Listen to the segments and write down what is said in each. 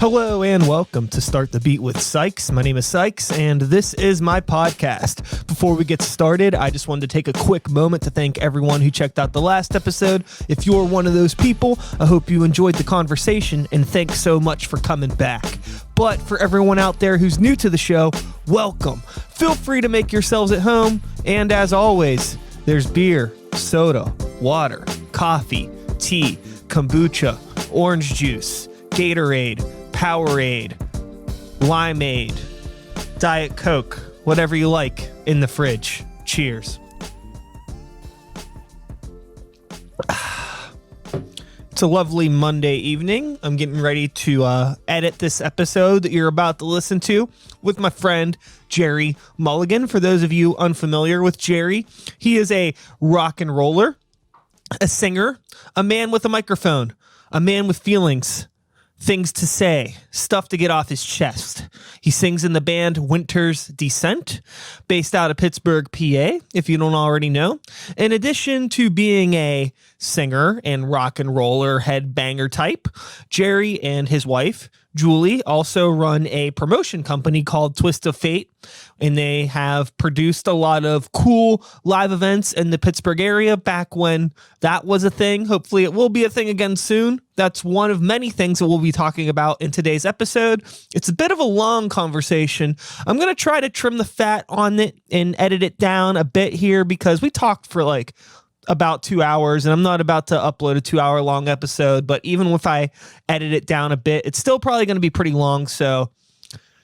Hello and welcome to Start the Beat with Sykes. My name is Sykes and this is my podcast. Before we get started, I just wanted to take a quick moment to thank everyone who checked out the last episode. If you're one of those people, I hope you enjoyed the conversation and thanks so much for coming back. But for everyone out there who's new to the show, welcome. Feel free to make yourselves at home. And as always, there's beer, soda, water, coffee, tea, kombucha, orange juice, Gatorade, Powerade, Limeade, Diet Coke, whatever you like in the fridge. Cheers. It's a lovely Monday evening. I'm getting ready to edit this episode that you're about to listen to with my friend Jerry Mulligan. For those of you unfamiliar with Jerry, he is a rock and roller, a singer, a man with a microphone, a man with feelings, things to say, stuff to get off his chest. He sings in the band Winter's Descent, based out of Pittsburgh, PA, if you don't already know. In addition to being a singer and rock and roller headbanger type, Jerry and his wife, Julie, also run a promotion company called Twist of Fate, and they have produced a lot of cool live events in the Pittsburgh area back when that was a thing. Hopefully it will be a thing again soon. That's one of many things that we'll be talking about in today's episode. It's a bit of a long conversation. I'm going to try to trim the fat on it and edit it down a bit here because we talked for like about 2 hours and I'm not about to upload a 2 hour long episode, but even if I edit it down a bit, it's still probably going to be pretty long. So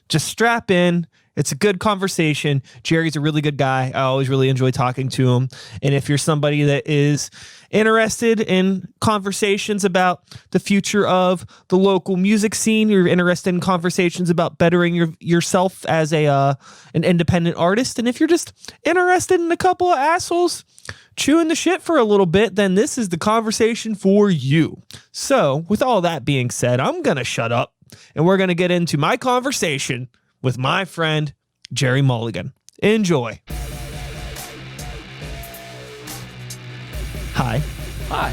just strap in. It's a good conversation. Jerry's a really good guy. I always really enjoy talking to him. And if you're somebody that is interested in conversations about the future of the local music scene, you're interested in conversations about bettering yourself as an independent artist, and if you're just interested in a couple of assholes chewing the shit for a little bit, then this is the conversation for you. So with all that being said, I'm going to shut up and we're going to get into my conversation with my friend, Jerry Mulligan. Enjoy. Hi. Hi.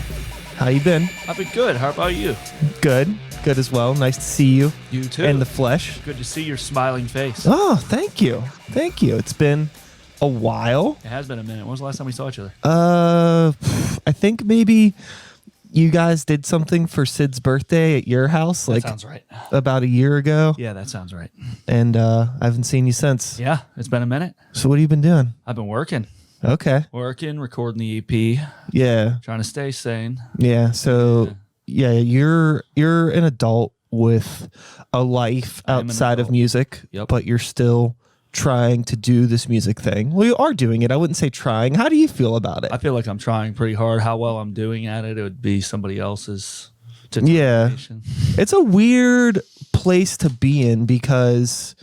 How you been? I've been good. How about you? Good. Good as well. Nice to see you. You too. In the flesh. Good to see your smiling face. Oh, thank you. Thank you. It's been a while. It has been a minute. When was the last time we saw each other? I think maybe you guys did something for Sid's birthday at your house. That sounds right. About a year ago. Yeah, that sounds right. And I haven't seen you since. Yeah, it's been a minute. So what have you been doing? I've been working. Okay. Working, recording the EP. Yeah. Trying to stay sane. Yeah. So yeah, you're an adult with a life outside of music, Yep. but you're still trying to do this music thing. Well, you are doing it. I wouldn't say trying. How do you feel about it? I feel like I'm trying pretty hard. How well I'm doing at it, it would be somebody else's Yeah. determination. It's a weird place to be in because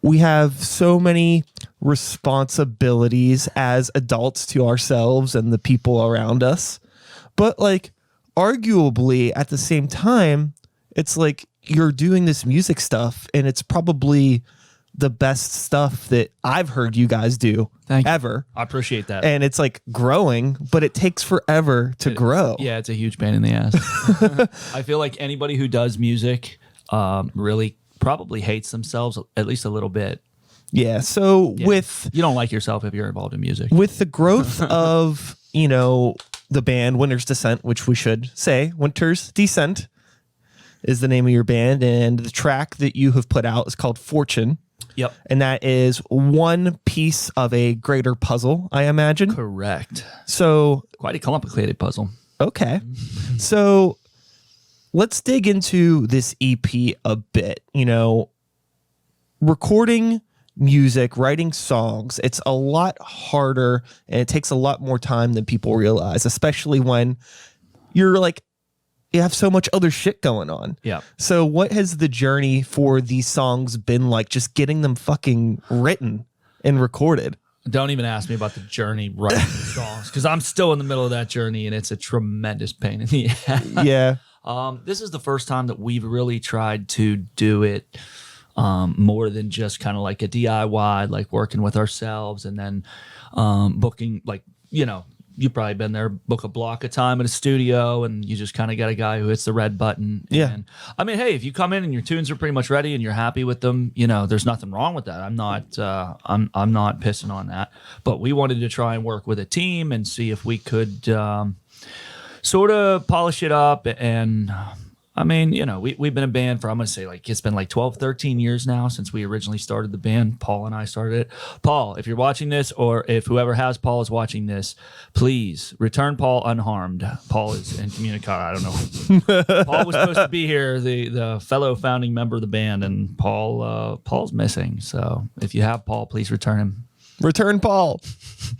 we have so many responsibilities as adults to ourselves and the people around us. But like arguably at the same time, it's like you're doing this music stuff and it's probably the best stuff that I've heard you guys do ever. I appreciate that. And it's like growing, but it takes forever to grow. Yeah, it's a huge pain in the ass. I feel like anybody who does music really probably hates themselves at least a little bit. Yeah. So Yeah. You don't like yourself if you're involved in music. With the growth of, the band Winter's Descent, which we should say, Winter's Descent is the name of your band. And the track that you have put out is called Fortune. Yep. And that is one piece of a greater puzzle, I imagine. Correct. So, Quite a complicated puzzle. okay. So let's dig into this EP a bit. Recording music, writing songs, it's a lot harder and it takes a lot more time than people realize, especially when you're like, you have so much other shit going on. Yeah. So what has the journey for these songs been like, just getting them fucking written and recorded? Don't even ask me about the journey writing the songs because I'm still in the middle of that journey and it's a tremendous pain in the ass. Yeah. This is the first time that we've really tried to do it more than just kind of like a DIY, like working with ourselves and then booking, like, you've probably been there, book a block of time at a studio, and you just kind of got a guy who hits the red button. Yeah. And I mean, hey, if you come in and your tunes are pretty much ready and you're happy with them, there's nothing wrong with that. I'm not pissing on that. But we wanted to try and work with a team and see if we could sort of polish it up. And I mean, we've been a band for, I'm going to say it's been 12, 13 years now since we originally started the band. Paul and I started it. Paul, if you're watching this, or if whoever has Paul is watching this, please return Paul unharmed. Paul is incommunicado. I don't know. Paul was supposed to be here, the fellow founding member of the band, and Paul's missing. So if you have Paul, please return him. Return Paul.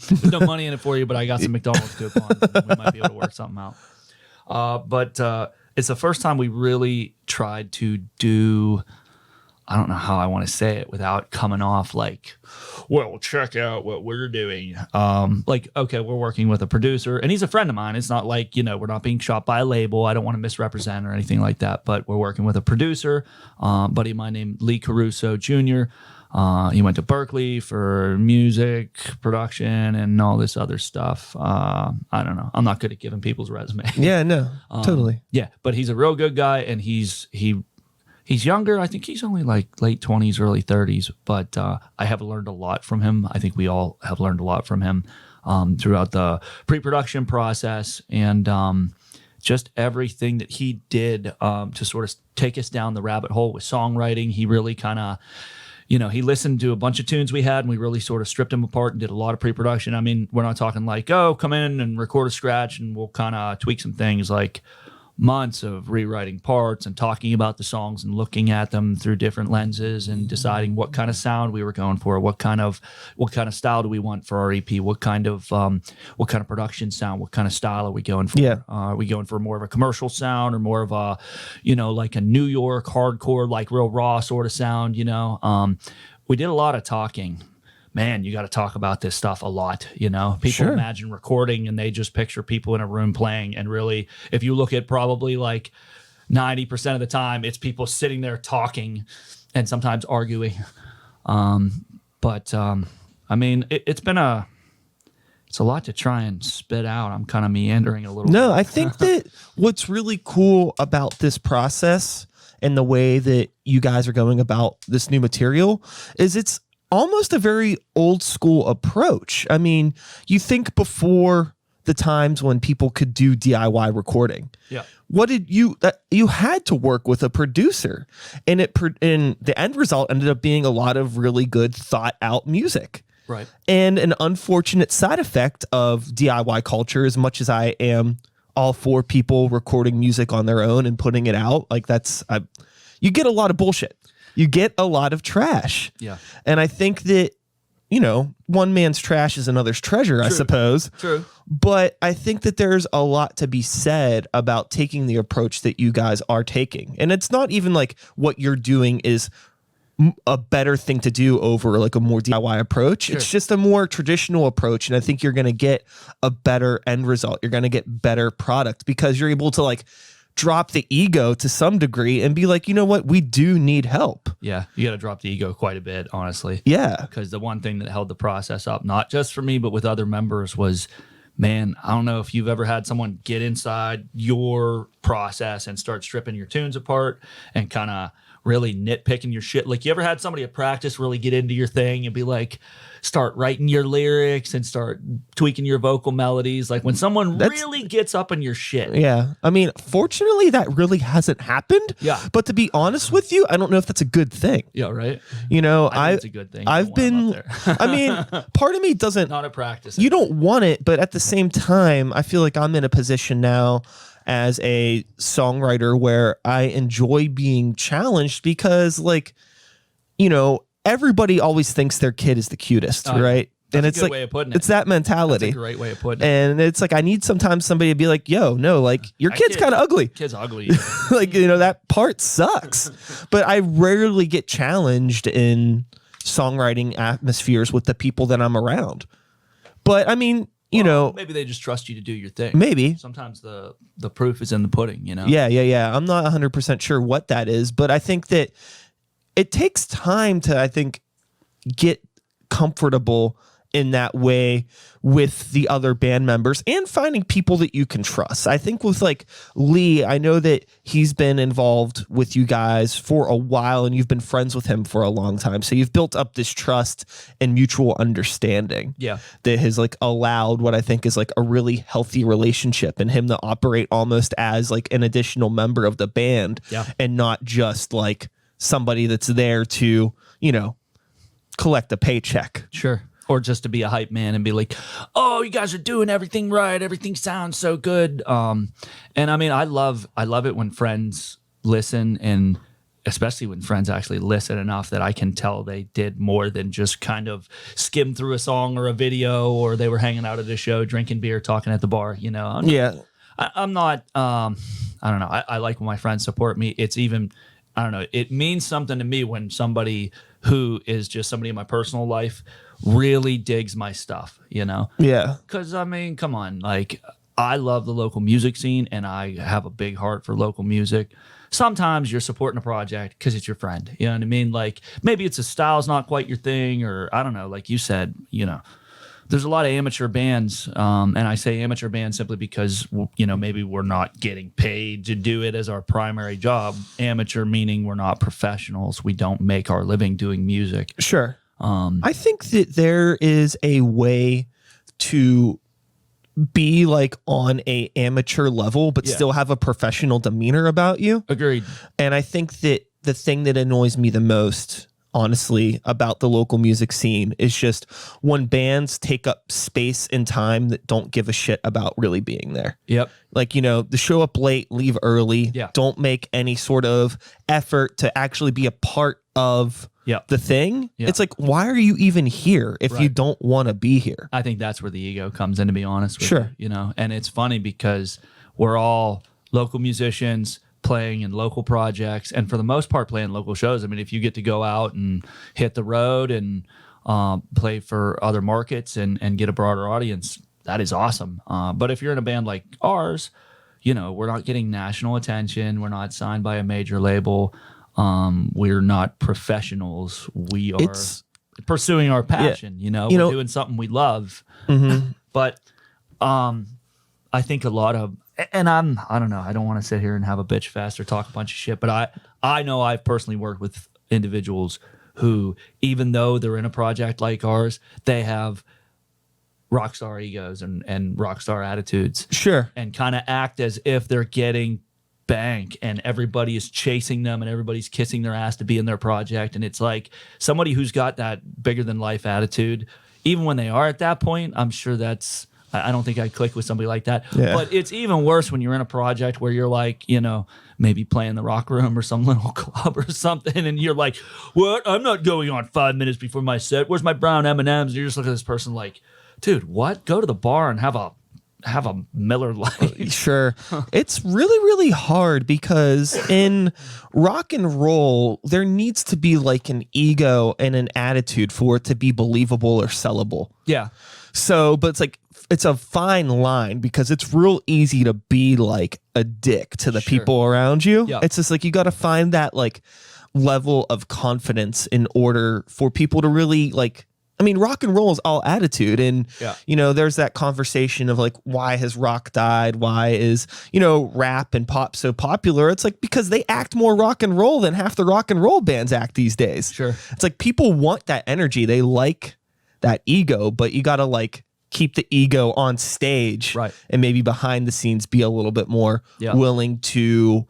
There's no money in it for you, but I got some McDonald's coupons. And we might be able to work something out. But it's the first time we really tried to do, I don't know how I want to say it without coming off well, check out what we're doing. Okay, we're working with a producer, and he's a friend of mine. It's not we're not being shot by a label. I don't want to misrepresent or anything like that, but we're working with a producer, buddy of mine named Lee Caruso Jr., he went to Berkeley for music production and all this other stuff. I don't know. I'm not good at giving people's resume. Yeah, no, totally. Yeah, but he's a real good guy, and he's younger. I think he's only late 20s, early 30s. But I have learned a lot from him. I think we all have learned a lot from him throughout the pre-production process, and just everything that he did to sort of take us down the rabbit hole with songwriting. He really kind of, he listened to a bunch of tunes we had, and we really sort of stripped them apart and did a lot of pre-production. I mean, we're not talking come in and record a scratch and we'll kind of tweak some things. Months of rewriting parts and talking about the songs and looking at them through different lenses and deciding what kind of sound we were going for, what kind of style do we want for our EP, what kind of production sound, what kind of style are we going for? Yeah. Are we going for more of a commercial sound or more of a, a New York hardcore, real raw sort of sound? We did a lot of talking. Man, you got to talk about this stuff a lot. People Sure. imagine recording and they just picture people in a room playing. And really, if you look at probably 90% of the time, it's people sitting there talking and sometimes arguing. I mean, it's a lot to try and spit out. I'm kind of meandering a little bit. No, I think that what's really cool about this process and the way that you guys are going about this new material is it's almost a very old school approach. I mean, you think before the times when people could do DIY recording. Yeah. What did you had to work with a producer, and the end result ended up being a lot of really good thought out music. Right. And an unfortunate side effect of DIY culture, as much as I am all for people recording music on their own and putting it out, you get a lot of bullshit. You get a lot of trash. Yeah. And I think that, one man's trash is another's treasure, I suppose. True. But I think that there's a lot to be said about taking the approach that you guys are taking. And it's not even what you're doing is a better thing to do over a more DIY approach. Sure. It's just a more traditional approach. And I think you're going to get a better end result. You're going to get better product because you're able to drop the ego to some degree and be you know what, we do need help. Yeah, you got to drop the ego quite a bit, honestly. Yeah. Because the one thing that held the process up, not just for me, but with other members was, man, I don't know if you've ever had someone get inside your process and start stripping your tunes apart and kind of really nitpicking your shit. You ever had somebody at practice really get into your thing and be start writing your lyrics and start tweaking your vocal melodies? When someone really gets up in your shit. Yeah. I mean, fortunately, that really hasn't happened. Yeah. But to be honest with you, I don't know if that's a good thing. Yeah, right. I think it's a good thing. I've been, I mean, part of me doesn't. Not at practice. You don't want it, but at the same time, I feel like I'm in a position now as a songwriter where I enjoy being challenged because everybody always thinks their kid is the cutest, right? That's and a it's good way of putting it. It's that mentality. That's a great way of putting it. And it's I need sometimes somebody to be yo, no, your kid's kind of ugly. Kid's ugly. That part sucks. But I rarely get challenged in songwriting atmospheres with the people that I'm around. But I mean, maybe they just trust you to do your thing. Maybe. Sometimes the proof is in the pudding, Yeah. I'm not 100% sure what that is, but I think that it takes time to, get comfortable in that way with the other band members and finding people that you can trust. I think with like Lee, I know that he's been involved with you guys for a while and you've been friends with him for a long time. So you've built up this trust and mutual understanding that has like allowed what I think is like a really healthy relationship and him to operate almost as like an additional member of the band and not just like somebody that's there to, you know, collect a paycheck. Sure. Or just to be a hype man and be like, oh, you guys are doing everything right. Everything sounds so good. And I mean, I love it when friends listen, and especially when friends actually listen enough that I can tell they did more than just kind of skim through a song or a video, or they were hanging out at a show, drinking beer, talking at the bar, you know? I'm not, I don't know. I like when my friends support me. It's even, I don't know. It means something to me when somebody who is just somebody in my personal life really digs my stuff, you know? Yeah. Because, I mean, come on. Like, I love the local music scene, and I have a big heart for local music. Sometimes you're supporting a project because it's your friend. You know what I mean? Like, maybe it's a style's not quite your thing, or I don't know. Like you said, you know, there's a lot of amateur bands, and I say amateur bands simply because, you know, maybe we're not getting paid to do it as our primary job. Amateur meaning we're not professionals. We don't make our living doing music. Sure. I think that there is a way to be like on a amateur level, but still have a professional demeanor about you. Agreed. And I think that the thing that annoys me the most, honestly, about the local music scene is just when bands take up space and time that don't give a shit about really being there. Yep. Like, you know, the show up late, leave early, don't make any sort of effort to actually be a part of the thing. It's like, why are you even here if you don't want to be here? I think that's where the ego comes in, to be honest with you, you know? And it's funny because we're all local musicians playing in local projects, and for the most part playing local shows. I mean, if you get to go out and hit the road and play for other markets and get a broader audience, that is awesome. But if you're in a band like ours, you know, we're not getting national attention. We're not signed by a major label. We're not professionals. We are pursuing our passion, you know, we're doing something we love. But I think a lot of, and I don't know, I don't want to sit here and have a bitch fest or talk a bunch of shit, but I know I've personally worked with individuals who, even though they're in a project like ours, they have rock star egos and rock star attitudes. Sure. And kind of act as if they're getting bank and everybody is chasing them and everybody's kissing their ass to be in their project. And it's like somebody who's got that bigger than life attitude, even when they are at that point, I'm sure that's, I don't think I'd click with somebody like that. But it's even worse when you're in a project where you're like, you know, maybe playing the Rock Room or some little club or something, and you're like, what? I'm not going on 5 minutes before my set. Where's my brown M&Ms? And you're just looking at this person like, dude, what? Go to the bar and have a Miller Lite. Sure. It's really, really hard because in rock and roll, there needs to be like an ego and an attitude for it to be believable or sellable. Yeah. So, but it's like, it's a fine line because it's real easy to be like a dick to the people around you. Yeah. It's just like, you got to find that like level of confidence in order for people to really like, I mean, rock and roll is all attitude. And, you know, there's that conversation of like, why has rock died? Why is, you know, rap and pop so popular? It's like, because they act more rock and roll than half the rock and roll bands act these days. Sure. It's like people want that energy. They like that ego, but you got to like keep the ego on stage and maybe behind the scenes be a little bit more willing to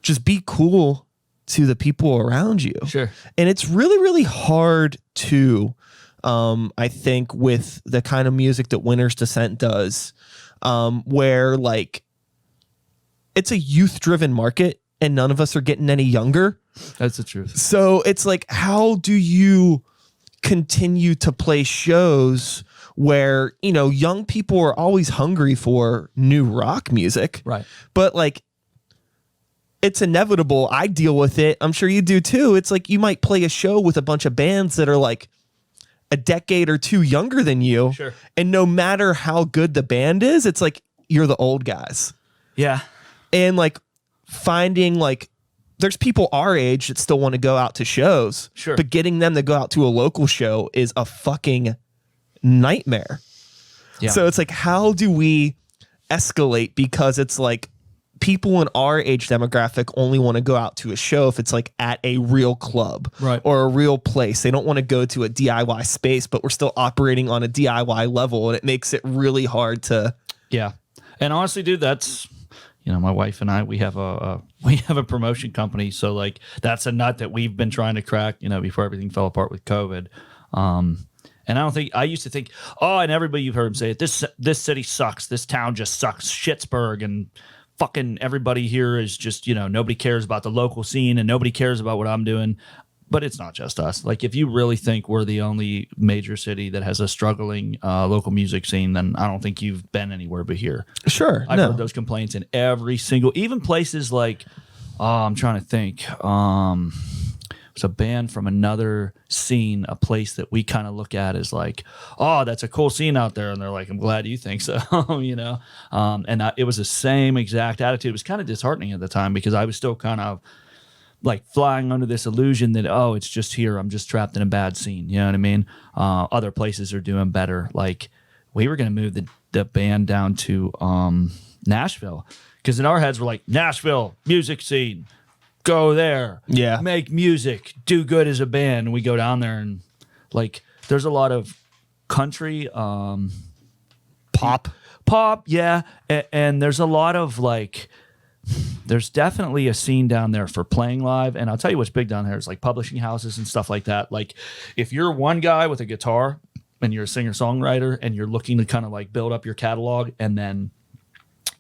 just be cool to the people around you. Sure. And it's really, really hard to, I think, with the kind of music that Winter's Descent does, where like it's a youth driven market and none of us are getting any younger. That's the truth. So it's like, how do you continue to play shows where, you know, young people are always hungry for new rock music, right? But like, it's inevitable. I deal with it. I'm sure you do too. It's like you might play a show with a bunch of bands that are like a decade or two younger than you. Sure. And no matter how good the band is, it's like you're the old guys. Yeah. And like finding like, there's people our age that still want to go out to shows. Sure. But getting them to go out to a local show is a fucking nightmare. Yeah. So it's like, how do we escalate? Because it's like people in our age demographic only want to go out to a show if it's like at a real club, right, or a real place. They don't want to go to a DIY space, but we're still operating on a DIY level, and it makes it really hard to. Yeah. And honestly, dude, that's, my wife and I, we have a promotion company. So like, that's a nut that we've been trying to crack, before everything fell apart with COVID. And I used to think, and everybody, you've heard him say it, this city sucks. This town just sucks. Schittsburg, and fucking everybody here is just, nobody cares about the local scene and nobody cares about what I'm doing. But it's not just us. Like, if you really think we're the only major city that has a struggling local music scene, then I don't think you've been anywhere but here. Sure. I've heard those complaints in every single, even places like, I'm trying to think. It's a band from another scene, a place that we kind of look at as like, that's a cool scene out there. And they're like, I'm glad you think so, it was the same exact attitude. It was kind of disheartening at the time because I was still kind of like flying under this illusion that, it's just here. I'm just trapped in a bad scene. You know what I mean? Other places are doing better. Like, we were going to move the band down to Nashville, because in our heads we're like, Nashville, music scene. Go there, make music, do good as a band. And we go down there, and like, there's a lot of country, pop, yeah, and there's a lot of like, there's definitely a scene down there for playing live. And I'll tell you what's big down there is like publishing houses and stuff like that. Like, if you're one guy with a guitar and you're a singer-songwriter and you're looking to kind of like build up your catalog and then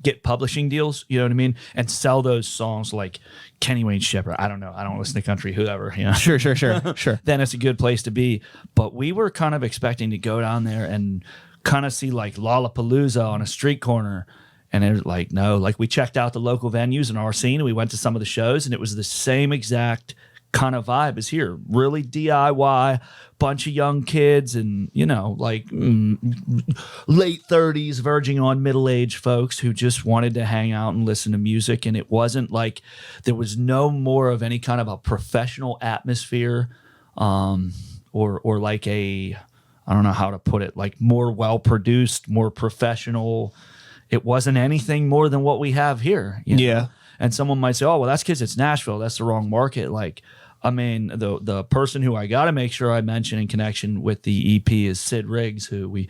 get publishing deals, you know what I mean? And sell those songs like Kenny Wayne Shepherd. I don't know. I don't listen to country, whoever, Sure. Then it's a good place to be. But we were kind of expecting to go down there and kind of see like Lollapalooza on a street corner. And it was like, no, like, we checked out the local venues in our scene and we went to some of the shows, and it was the same exact kind of vibe as here. Really DIY, bunch of young kids, and like late 30s verging on middle-aged folks who just wanted to hang out and listen to music. And it wasn't like, there was no more of any kind of a professional atmosphere, or like I don't know how to put it, like more well-produced, more professional. It wasn't anything more than what we have here. Yeah. And someone might say, well, that's because it's Nashville. That's the wrong market. Like, I mean, the person who I got to make sure I mention in connection with the EP is Sid Riggs, who we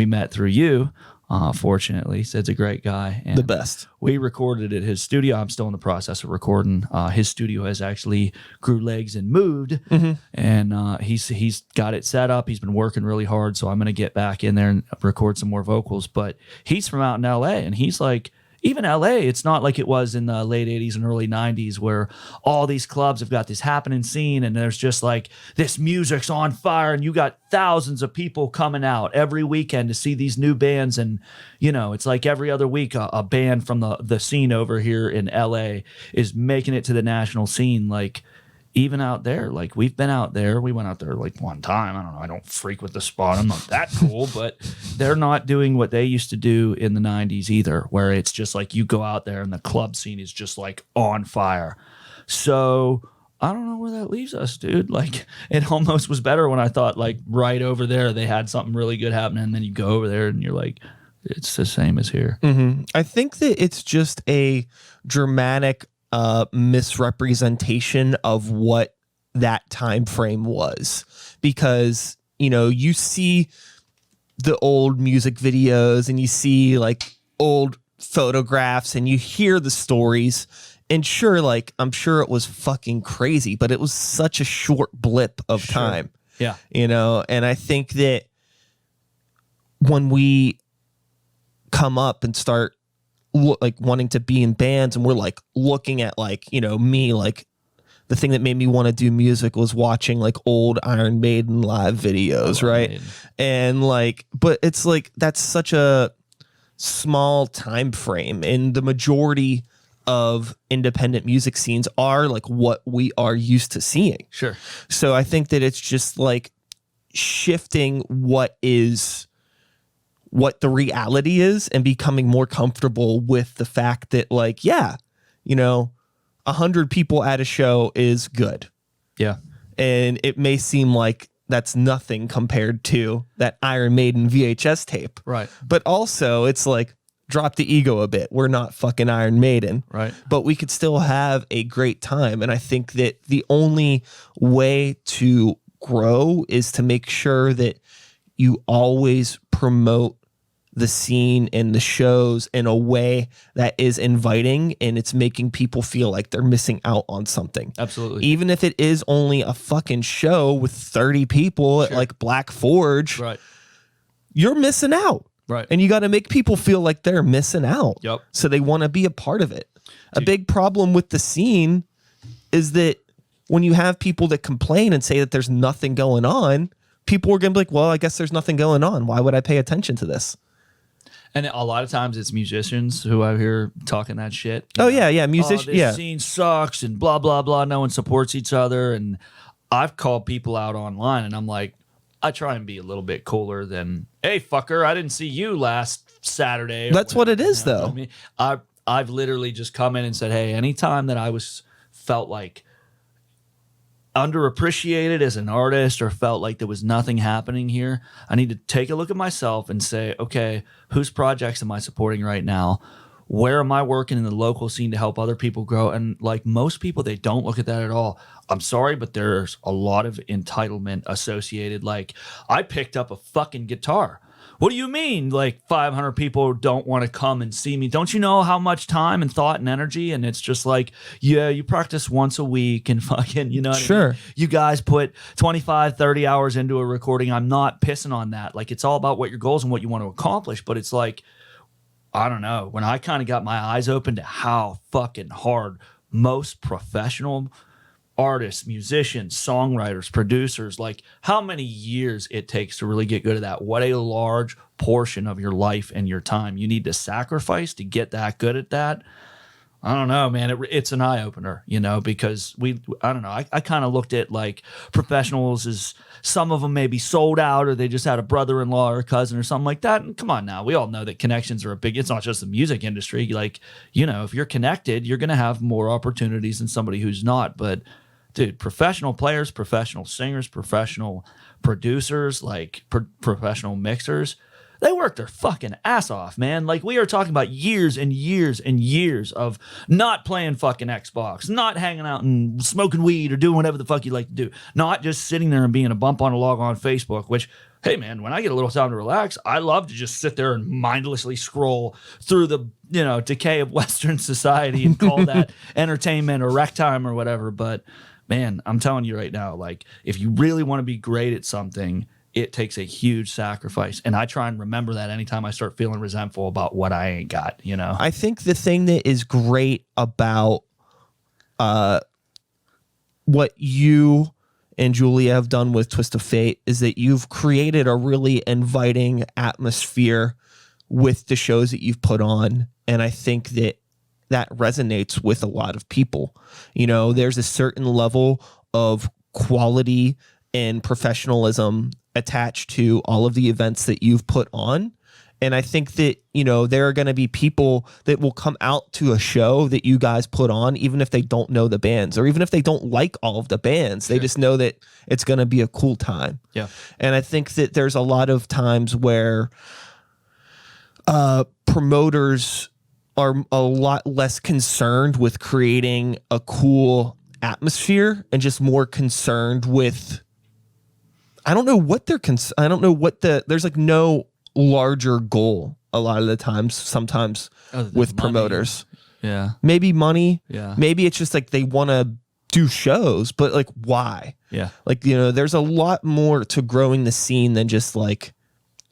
met through you. Fortunately, Sid's a great guy. And the best. We recorded at his studio. I'm still in the process of recording. His studio has actually grew legs and moved, and he's got it set up. He's been working really hard, so I'm going to get back in there and record some more vocals. But he's from out in LA, and he's like, even LA, it's not like it was in the late 80s and early 90s where all these clubs have got this happening scene and there's just like, this music's on fire and you got thousands of people coming out every weekend to see these new bands. And, it's like every other week a band from the scene over here in LA is making it to the national scene. Like, even out there, like, we've been out there. We went out there like one time. I don't know. I don't frequent the spot. I'm not that cool, but they're not doing what they used to do in the 90s either, where it's just like you go out there and the club scene is just like on fire. So I don't know where that leaves us, dude. Like, it almost was better when I thought like right over there they had something really good happening. And then you go over there and you're like, it's the same as here. Mm-hmm. I think that it's just a dramatic misrepresentation of what that time frame was, because you see the old music videos and you see like old photographs and you hear the stories, and sure, like, I'm sure it was fucking crazy, but it was such a short blip of time. Yeah. And I think that when we come up and start like wanting to be in bands, and we're like looking at like, me, like the thing that made me want to do music was watching like old Iron Maiden live videos, right? And like, but it's like, that's such a small time frame, and the majority of independent music scenes are like what we are used to seeing. Sure. So I think that it's just like shifting what the reality is and becoming more comfortable with the fact that like, 100 people at a show is good. Yeah. And it may seem like that's nothing compared to that Iron Maiden VHS tape. Right. But also it's like, drop the ego a bit. We're not fucking Iron Maiden. Right. But we could still have a great time. And I think that the only way to grow is to make sure that you always promote the scene and the shows in a way that is inviting and it's making people feel like they're missing out on something. Absolutely. Even if it is only a fucking show with 30 people at like Black Forge, Right. you're missing out. Right. And you got to make people feel like they're missing out. Yep. So they want to be a part of it. A big problem with the scene is that when you have people that complain and say that there's nothing going on, people are going to be like, well, I guess there's nothing going on. Why would I pay attention to this? And a lot of times it's musicians who I hear talking that shit. Oh, yeah. Musicians. This Yeah. scene sucks and blah, blah, blah. No one supports each other. And I've called people out online and I'm like, I try and be a little bit cooler than, hey, fucker, I didn't see you last Saturday. That's what it is, though. I mean, I've literally just come in and said, hey, anytime that I felt like underappreciated as an artist or felt like there was nothing happening here, I need to take a look at myself and say, okay, whose projects am I supporting right now? Where am I working in the local scene to help other people grow? And like most people, they don't look at that at all. I'm sorry, but there's a lot of entitlement associated. Like, I picked up a fucking guitar. What do you mean? Like 500 people don't want to come and see me? Don't you know how much time and thought and energy? And it's just like, yeah, you practice once a week and fucking, you know what Sure. I mean? You guys put 25, 30 hours into a recording. I'm not pissing on that. Like, it's all about what your goals and what you want to accomplish. But it's like, I don't know. When I kind of got my eyes open to how fucking hard most professional artists, musicians, songwriters, producers, like how many years it takes to really get good at that. What a large portion of your life and your time you need to sacrifice to get that good at that. I don't know, man. It's an eye opener, you know, because I don't know. I kind of looked at like professionals as some of them maybe sold out or they just had a brother-in-law or a cousin or something like that. And come on now. We all know that connections are it's not just the music industry. Like, you know, if you're connected, you're going to have more opportunities than somebody who's not. But dude, professional players, professional singers, professional producers, like professional mixers, they work their fucking ass off, man. Like, we are talking about years and years and years of not playing fucking Xbox, not hanging out and smoking weed or doing whatever the fuck you like to do, not just sitting there and being a bump on a log on Facebook, which, hey, man, when I get a little time to relax, I love to just sit there and mindlessly scroll through the, you know, decay of Western society and call that entertainment or rec time or whatever. But, man, I'm telling you right now, like, if you really want to be great at something, it takes a huge sacrifice. And I try and remember that anytime I start feeling resentful about what I ain't got, you know? I think the thing that is great about what you and Julia have done with Twist of Fate is that you've created a really inviting atmosphere with the shows that you've put on. And I think that resonates with a lot of people. You know, there's a certain level of quality and professionalism attached to all of the events that you've put on. And I think that, you know, there are going to be people that will come out to a show that you guys put on, even if they don't know the bands or even if they don't like all of the bands. They just know that it's going to be a cool time. Yeah. And I think that there's a lot of times where promoters are a lot less concerned with creating a cool atmosphere and just more concerned with, I don't know what I don't know what there's like no larger goal a lot of the times, sometimes with promoters. Yeah. Maybe money. Yeah. Maybe it's just like they want to do shows, but like, why? Yeah. Like, you know, there's a lot more to growing the scene than just like,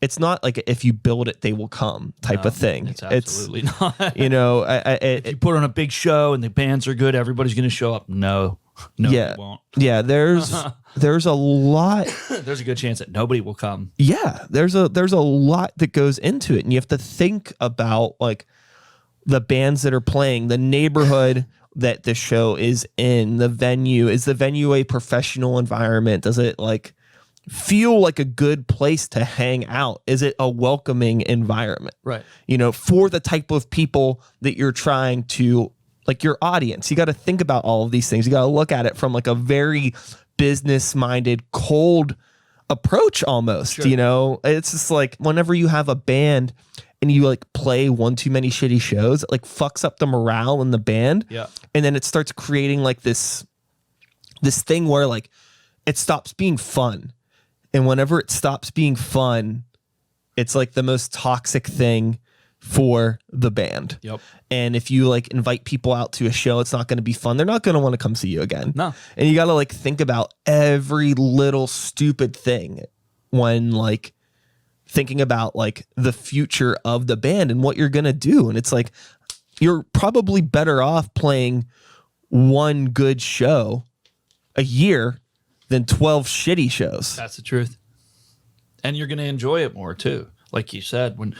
it's not like if you build it, they will come type of thing. It's absolutely not. You know, if you put on a big show and the bands are good, everybody's going to show up. No, yeah, they won't. Yeah, there's a lot. There's a good chance that nobody will come. Yeah, there's a lot that goes into it, and you have to think about like the bands that are playing, the neighborhood that the show is in, the venue. Is the venue a professional environment? Does it like feel like a good place to hang out? Is it a welcoming environment? Right. You know, for the type of people that you're trying to, like your audience. You got to think about all of these things. You got to look at it from like a very business-minded, cold approach almost. Sure. You know, it's just like whenever you have a band and you like play one too many shitty shows, it like fucks up the morale in the band. Yeah. And then it starts creating like this thing where like it stops being fun. And whenever it stops being fun, it's like the most toxic thing for the band. Yep. And if you like invite people out to a show, it's not going to be fun. They're not going to want to come see you again. No. And you got to like think about every little stupid thing when like thinking about like the future of the band and what you're going to do. And it's like, you're probably better off playing one good show a year than 12 shitty shows. That's the truth. And you're going to enjoy it more too. Like you said, when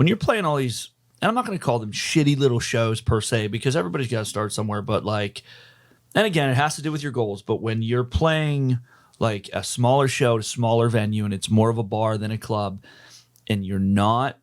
you're playing all these, and I'm not going to call them shitty little shows per se, because everybody's got to start somewhere, but like, and again, it has to do with your goals, but when you're playing like a smaller show at a smaller venue and it's more of a bar than a club, and you're not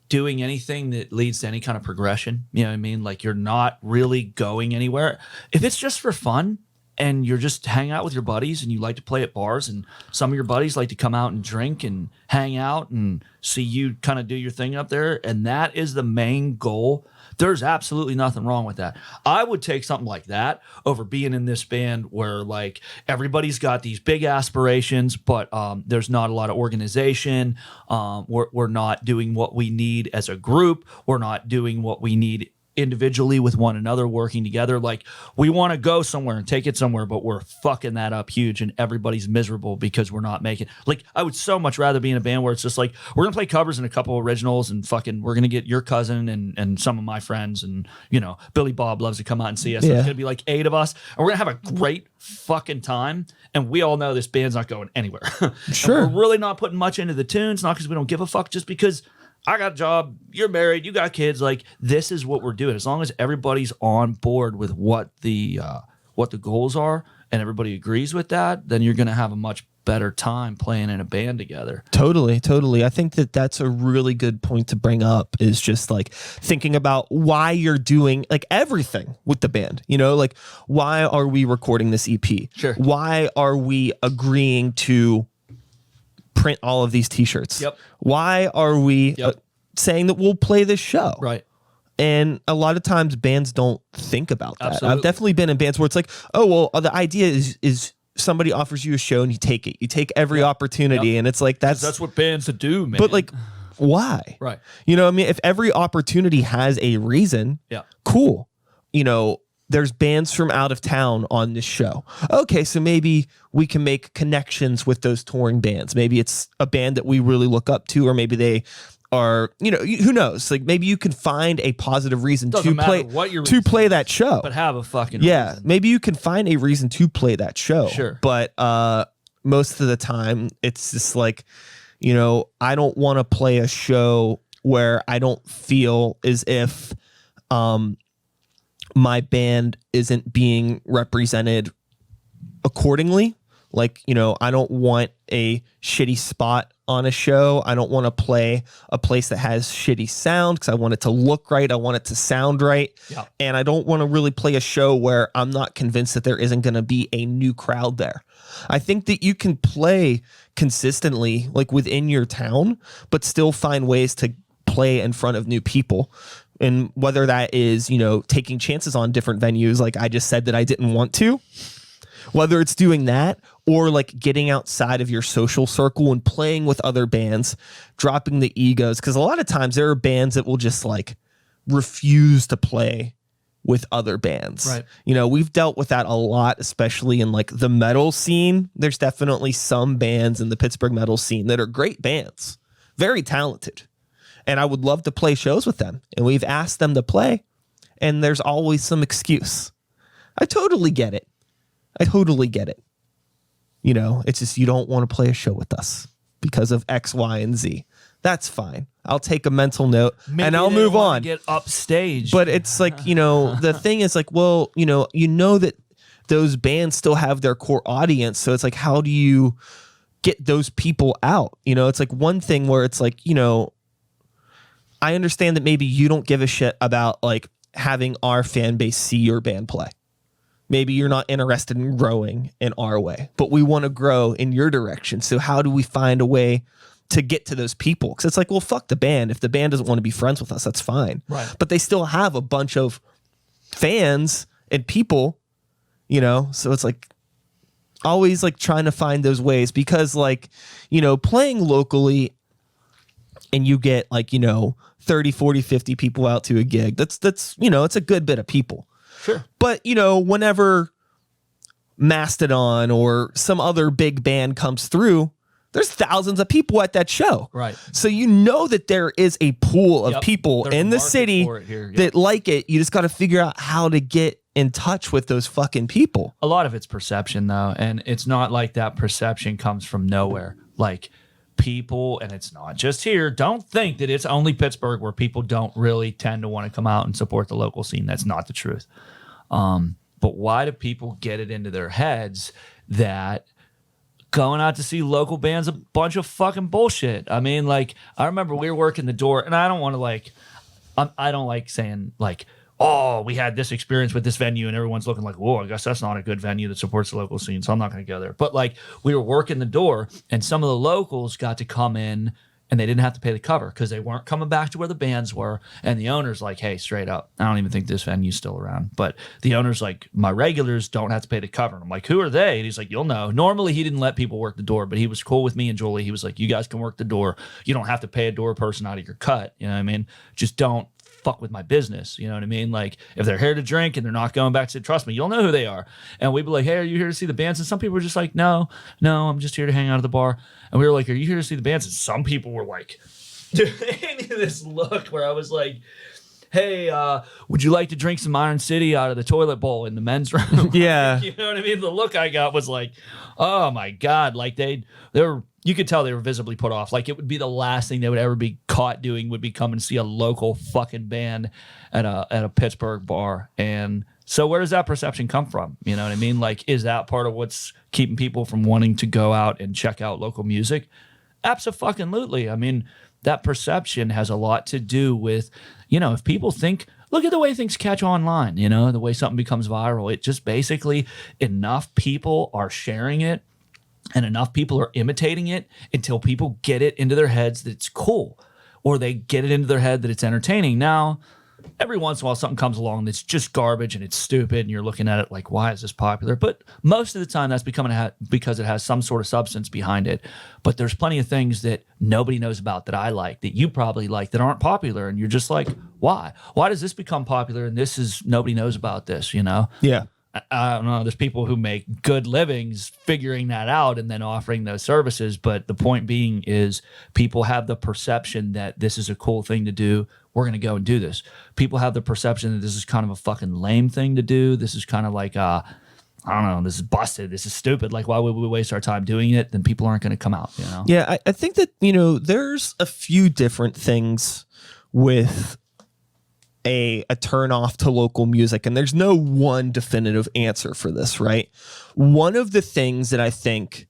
doing anything that leads to any kind of progression, you know what I mean? Like you're not really going anywhere. If it's just for fun, and you're just hanging out with your buddies and you like to play at bars and some of your buddies like to come out and drink and hang out and see you kind of do your thing up there, and that is the main goal, there's absolutely nothing wrong with that. I would take something like that over being in this band where like everybody's got these big aspirations, but there's not a lot of organization. We're not doing what we need as a group. We're not doing what we need individually with one another, working together. Like we want to go somewhere and take it somewhere, but we're fucking that up huge and everybody's miserable because we're not making, like, I would so much rather be in a band where it's just like, we're gonna play covers and a couple originals and fucking we're gonna get your cousin and some of my friends, and you know, Billy Bob loves to come out and see us. So it's gonna be like 8 of us and we're gonna have a great fucking time, and we all know this band's not going anywhere. Sure. We're really not putting much into the tunes, not because we don't give a fuck, just because I got a job, you're married, you got kids. Like, this is what we're doing. As long as everybody's on board with what the goals are and everybody agrees with that, then you're going to have a much better time playing in a band together. Totally. I think that that's a really good point to bring up, is just like thinking about why you're doing like everything with the band. You know, like, why are we recording this EP? Sure. Why are we agreeing to print all of these t-shirts? Yep. Why are we saying that we'll play this show? Right. And a lot of times bands don't think about that. Absolutely. I've definitely been in bands where it's like, oh, well, the idea is somebody offers you a show and you take it. You take every opportunity. And it's like, that's what bands do, man. But like, why? Right. You know what I mean? If every opportunity has a reason, cool. You know, there's bands from out of town on this show. Okay, so maybe we can make connections with those touring bands. Maybe it's a band that we really look up to, or maybe they are, you know, who knows? Like, maybe you can find a positive reason to play that show. But have a fucking reason. Maybe you can find a reason to play that show. Sure. But most of the time, it's just like, you know, I don't want to play a show where I don't feel as if my band isn't being represented accordingly. Like, you know, I don't want a shitty spot on a show. I don't want to play a place that has shitty sound because I want it to look right. I want it to sound right. Yeah. And I don't want to really play a show where I'm not convinced that there isn't going to be a new crowd there. I think that you can play consistently, like within your town, but still find ways to play in front of new people. And whether that is, you know, taking chances on different venues, like I just said that I didn't want to, whether it's doing that or like getting outside of your social circle and playing with other bands, dropping the egos. Because a lot of times there are bands that will just like refuse to play with other bands. Right. You know, we've dealt with that a lot, especially in like the metal scene. There's definitely some bands in the Pittsburgh metal scene that are great bands, very talented. And I would love to play shows with them. And we've asked them to play, and there's always some excuse. I totally get it. You know, it's just you don't want to play a show with us because of X, Y, and Z. That's fine. I'll take a mental note and I'll move on. Get upstage. But it's like, you know, the thing is like, well, you know that those bands still have their core audience. So it's like, how do you get those people out? You know, it's like one thing where it's like, you know, I understand that maybe you don't give a shit about like having our fan base see your band play. maybe you're not interested in growing in our way, but we want to grow in your direction. So how do we find a way to get to those people? Because it's like, well, fuck the band. If the band doesn't want to be friends with us, that's fine. Right. But they still have a bunch of fans and people, you know? So it's like always like trying to find those ways, because like, you know, playing locally and you get like, you know, 30, 40, 50 people out to a gig. That's, you know, it's a good bit of people. Sure. But, you know, whenever Mastodon or some other big band comes through, there's thousands of people at that show. Right. So you know that there is a pool of people There's in a the market city for it here. Yep. that like it. You just got to figure out how to get in touch with those fucking people. A lot of it's perception, though, and it's not like that perception comes from nowhere. Like people, and it's not just here, don't think that it's only Pittsburgh where people don't really tend to want to come out and support the local scene. That's not the truth. But why do people get it into their heads that going out to see local bands a bunch of fucking bullshit? I mean, like, I remember we were working the door, and I don't want to like, I don't like saying like, oh, we had this experience with this venue, and everyone's looking like, whoa, I guess that's not a good venue that supports the local scene, so I'm not going to go there. But like, we were working the door, and some of the locals got to come in, and they didn't have to pay the cover because they weren't coming back to where the bands were. And the owner's like, hey, straight up, I don't even think this venue's still around. But the owner's like, my regulars don't have to pay the cover. And I'm like, who are they? And he's like, you'll know. Normally, he didn't let people work the door, but he was cool with me and Julie. He was like, you guys can work the door. You don't have to pay a door person out of your cut. You know what I mean? Just don't fuck with my business. You know what I mean? Like, if they're here to drink and they're not going back to, trust me, you'll know who they are. And we'd be like, hey, are you here to see the bands? And some people were just like, no, I'm just here to hang out at the bar. And we were like, are you here to see the bands? And some people were like, dude, they gave me this look where I was like, hey, would you like to drink some Iron City out of the toilet bowl in the men's room? Yeah. You know what I mean? The look I got was like, oh my God. Like they were, you could tell they were visibly put off. Like it would be the last thing they would ever be caught doing would be come and see a local fucking band at a Pittsburgh bar. And so where does that perception come from? You know what I mean? Like, is that part of what's keeping people from wanting to go out and check out local music? Abso-fucking-lutely. I mean, that perception has a lot to do with, you know, if people think, look at the way things catch online, you know, the way something becomes viral. It just basically enough people are sharing it and enough people are imitating it until people get it into their heads that it's cool, or they get it into their head that it's entertaining. Now, every once in a while something comes along that's just garbage and it's stupid and you're looking at it like, why is this popular? But most of the time that's because it has some sort of substance behind it. But there's plenty of things that nobody knows about that I like, that you probably like, that aren't popular. And you're just like, why? Why does this become popular and this is, nobody knows about this, you know? Yeah. I don't know. There's people who make good livings figuring that out and then offering those services. But the point being is people have the perception that this is a cool thing to do. We're going to go and do this. People have the perception that this is kind of a fucking lame thing to do. This is kind of like, I don't know, this is busted. This is stupid. Like, why would we waste our time doing it? Then people aren't going to come out, you know? Yeah, I think that, you know, there's a few different things with a turn off to local music, and there's no one definitive answer for this, right? One of the things that I think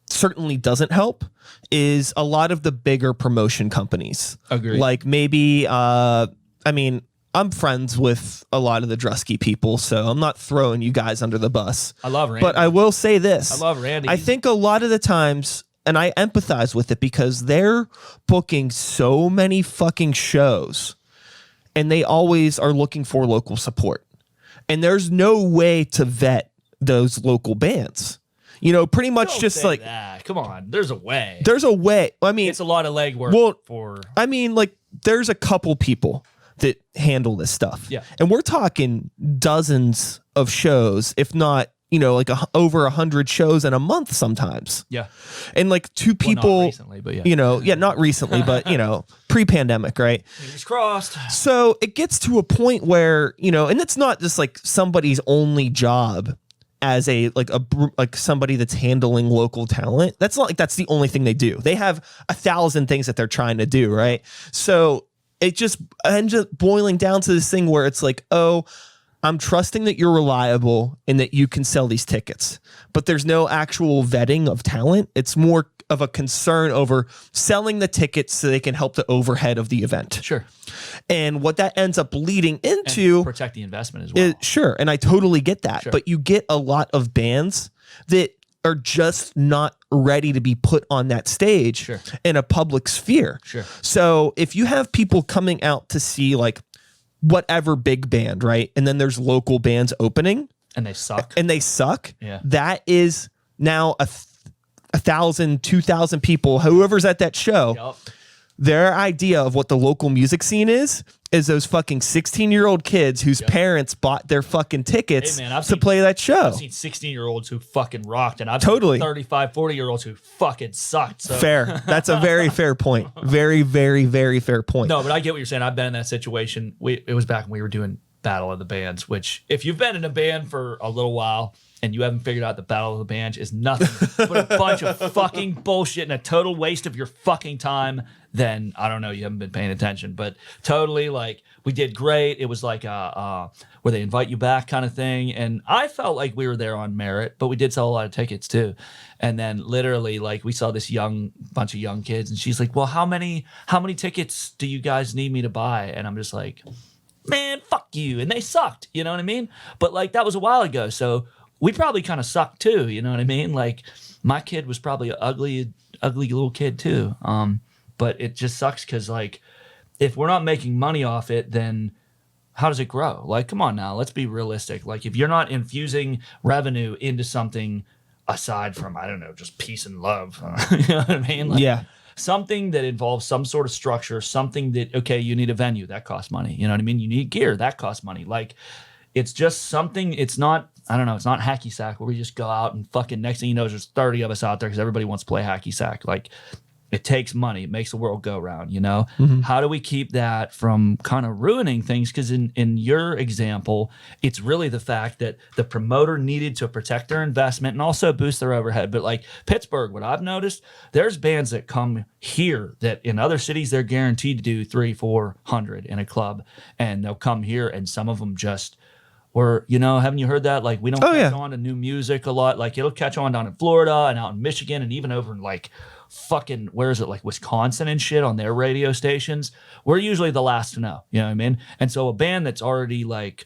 certainly doesn't help is a lot of the bigger promotion companies. Agreed. Like maybe, I mean, I'm friends with a lot of the Drusky people, so I'm not throwing you guys under the bus. I love Randy. But I will say this. I love Randy. I think a lot of the times, and I empathize with it because they're booking so many fucking shows and they always are looking for local support. And there's no way to vet those local bands. You know, pretty much Don't just say like that. Come on, there's a way. There's a way. I mean, It's a lot of legwork for. I mean, like there's a couple people that handle this stuff. Yeah. And we're talking dozens of shows, if not, you know, like over 100 shows in a month sometimes. Yeah. And like two Well, people, not recently, but yeah. you know, not recently, but you know, pre-pandemic, right? Fingers crossed. So it gets to a point where, you know, and it's not just like somebody's only job as like somebody that's handling local talent. That's not like that's the only thing they do. They have 1,000 things that they're trying to do, right? So it just ends up boiling down to this thing where it's like, oh, I'm trusting that you're reliable and that you can sell these tickets, but there's no actual vetting of talent. It's more of a concern over selling the tickets so they can help the overhead of the event. Sure. And what that ends up leading into and protect the investment as well. Sure. And I totally get that. Sure. But you get a lot of bands that are just not ready to be put on that stage Sure. in a public sphere. Sure. So if you have people coming out to see like whatever big band, right? And then there's local bands opening and they suck. Yeah. That is now 1,000, 2,000 people, whoever's at that show. Yep. Their idea of what the local music scene is those fucking 16-year-old kids whose parents bought their fucking tickets to play that show. I've seen 16-year-olds who fucking rocked, and I've seen 35, 40-year-olds who fucking sucked. So. Fair. That's a very fair point. Very, very, very fair point. No, but I get what you're saying. I've been in that situation. It was back when we were doing Battle of the Bands, which if you've been in a band for a little while and you haven't figured out the Battle of the Bands is nothing but a bunch of fucking bullshit and a total waste of your fucking time, then I don't know, you haven't been paying attention. But totally, like, we did great. It was like where they invite you back kind of thing. And I felt like we were there on merit, but we did sell a lot of tickets too. And then literally, like, we saw this bunch of young kids, and she's like, well, how many tickets do you guys need me to buy? And I'm just like, man, fuck you. And they sucked, you know what I mean? But like, that was a while ago. So we probably kind of sucked too, you know what I mean? Like, my kid was probably an ugly little kid too. But it just sucks because, like, if we're not making money off it, then how does it grow? Like, come on now, let's be realistic. Like, if you're not infusing revenue into something aside from, I don't know, just peace and love, you know what I mean? Like, yeah. Something that involves some sort of structure, something that, okay, you need a venue, that costs money. You know what I mean? You need gear, that costs money. Like, it's just something, it's not, I don't know, it's not hacky sack where we just go out and fucking next thing you know, there's 30 of us out there because everybody wants to play hacky sack. Like, it takes money. It makes the world go round, you know? Mm-hmm. How do we keep that from kind of ruining things? Because in your example, it's really the fact that the promoter needed to protect their investment and also boost their overhead. But like Pittsburgh, what I've noticed, there's bands that come here that in other cities, they're guaranteed to do 300-400 in a club. And they'll come here and some of them just... Or, you know, haven't you heard that? Like, we don't catch on to new music a lot. Like, it'll catch on down in Florida and out in Michigan and even over in, like, fucking, where is it? Like, Wisconsin and shit on their radio stations. We're usually the last to know. You know what I mean? And so a band that's already, like,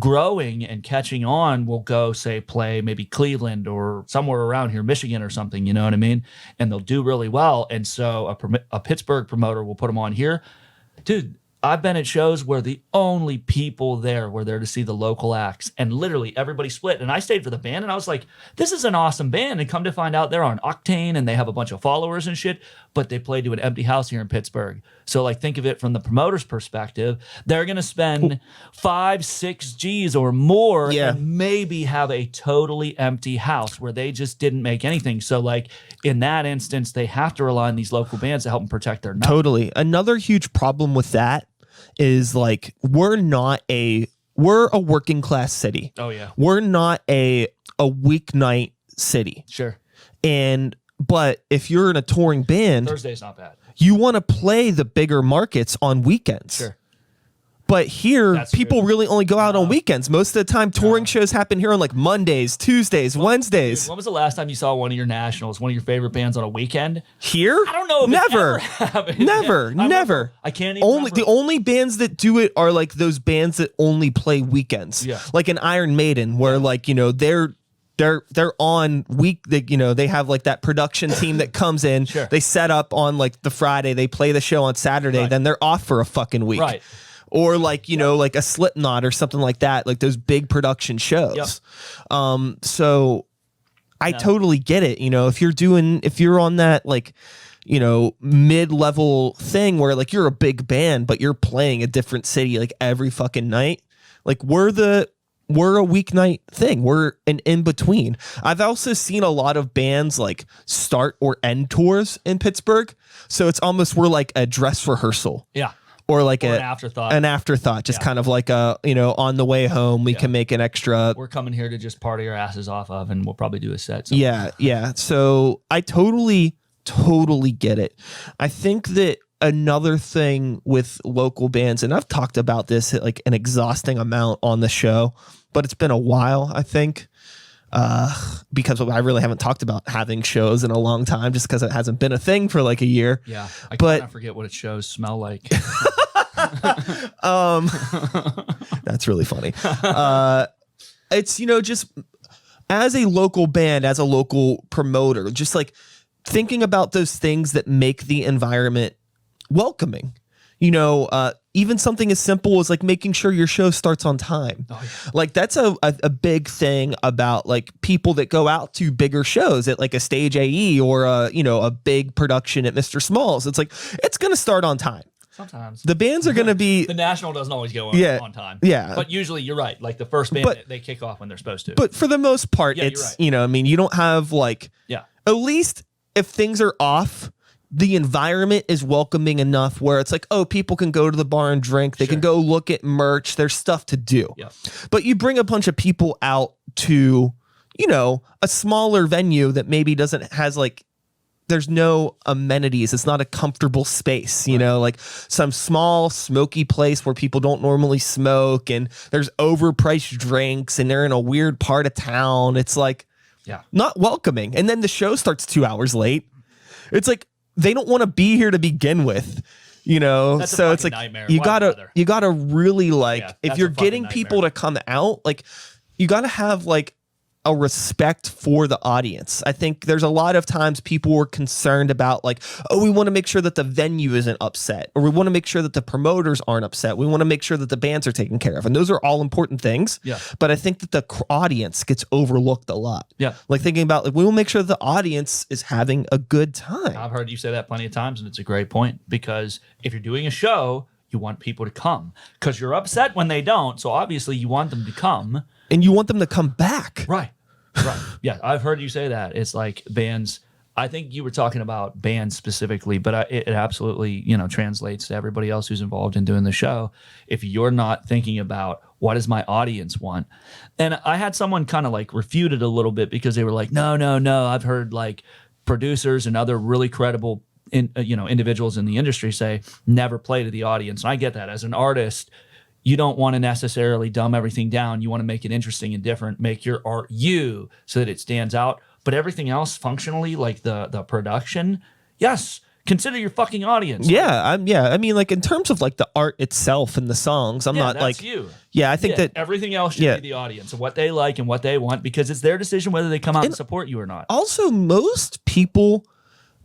growing and catching on will go, say, play maybe Cleveland or somewhere around here, Michigan or something. You know what I mean? And they'll do really well. And so a Pittsburgh promoter will put them on here. Dude, I've been at shows where the only people there were there to see the local acts, and literally everybody split. And I stayed for the band, and I was like, this is an awesome band. And come to find out they're on Octane, and they have a bunch of followers and shit, but they play to an empty house here in Pittsburgh. So, like, think of it from the promoter's perspective. They're going to spend 5-6 G's or more and maybe have a totally empty house where they just didn't make anything. So, like, in that instance, they have to rely on these local bands to help them protect their numbers. Totally. Another huge problem with that is, like, we're a working class city. Oh yeah. We're not a weeknight city. Sure. But if you're in a touring band, Thursday's not bad. You want to play the bigger markets on weekends. Sure. But here, people really only go out on weekends. Most of the time, touring shows happen here on like Mondays, Tuesdays, Wednesdays. Dude, when was the last time you saw one of your nationals, one of your favorite bands on a weekend? Here? I don't know. If never. It ever happened. Never. I can't even remember. The only bands that do it are like those bands that only play weekends. Yeah. Like an Iron Maiden, where like, you know, they're on they have like that production team that comes in. Sure. They set up on like the Friday, they play the show on Saturday, then they're off for a fucking week. Right. Or like, you know, like a Slipknot or something like that, like those big production shows. Yep. So I totally get it. You know, if you're on that, like, you know, mid-level thing where like you're a big band, but you're playing a different city like every fucking night, like we're a weeknight thing. We're an in-between. I've also seen a lot of bands like start or end tours in Pittsburgh. So it's almost, we're like a dress rehearsal. Yeah. Or like an afterthought, just kind of like a, you know, on the way home, we can make an extra. We're coming here to just party our asses off of, and we'll probably do a set. Yeah. So I totally get it. I think that another thing with local bands, and I've talked about this like an exhausting amount on the show, but it's been a while, I think, because I really haven't talked about having shows in a long time, just because it hasn't been a thing for like a year. Yeah, I kind of forget what its shows smell like. That's really funny. It's, you know, just as a local band, as a local promoter, just like thinking about those things that make the environment welcoming. You know, even something as simple as like making sure your show starts on time. Oh, yeah. Like that's a big thing about like people that go out to bigger shows at like a Stage AE or a big production at Mr. Smalls. It's like, it's going to start on time. Sometimes the bands are going to be the National doesn't always go on time. Yeah. But usually you're right. Like the first band, they kick off when they're supposed to. But for the most part, it's, right. You know, I mean, you don't have like, at least if things are off, the environment is welcoming enough where it's like, oh, people can go to the bar and drink. They can go look at merch. There's stuff to do. Yeah. But you bring a bunch of people out to, you know, a smaller venue that maybe has like, there's no amenities. It's not a comfortable space, you know, like some small smoky place where people don't normally smoke, and there's overpriced drinks and they're in a weird part of town. It's like, not welcoming. And then the show starts 2 hours late. It's like, they don't want to be here to begin with, you know? That's so it's like, nightmare. you gotta really like, if you're getting people to come out, like you gotta have like a respect for the audience. I think there's a lot of times people were concerned about like, oh, we want to make sure that the venue isn't upset, or we want to make sure that the promoters aren't upset. We want to make sure that the bands are taken care of. And those are all important things. Yeah. But I think that the audience gets overlooked a lot. Yeah. Like thinking about like, we will make sure that the audience is having a good time. I've heard you say that plenty of times, and it's a great point, because if you're doing a show, you want people to come because you're upset when they don't. So obviously you want them to come. And you want them to come back. Right. Right. Yeah, I've heard you say that. It's like bands. I think you were talking about bands specifically, but it absolutely, you know, translates to everybody else who's involved in doing the show. If you're not thinking about what does my audience want, and I had someone kind of like refute it a little bit, because they were like, no. I've heard like producers and other really credible individuals in the industry say never play to the audience. And I get that. As an artist, you don't want to necessarily dumb everything down. You want to make it interesting and different, make your art you so that it stands out. But everything else functionally, like the production, yes, consider your fucking audience. Yeah, I mean, like in terms of like the art itself and the songs, I'm not like you. Yeah, I think that everything else should be the audience and what they like and what they want, because it's their decision whether they come out and support you or not. Also, most people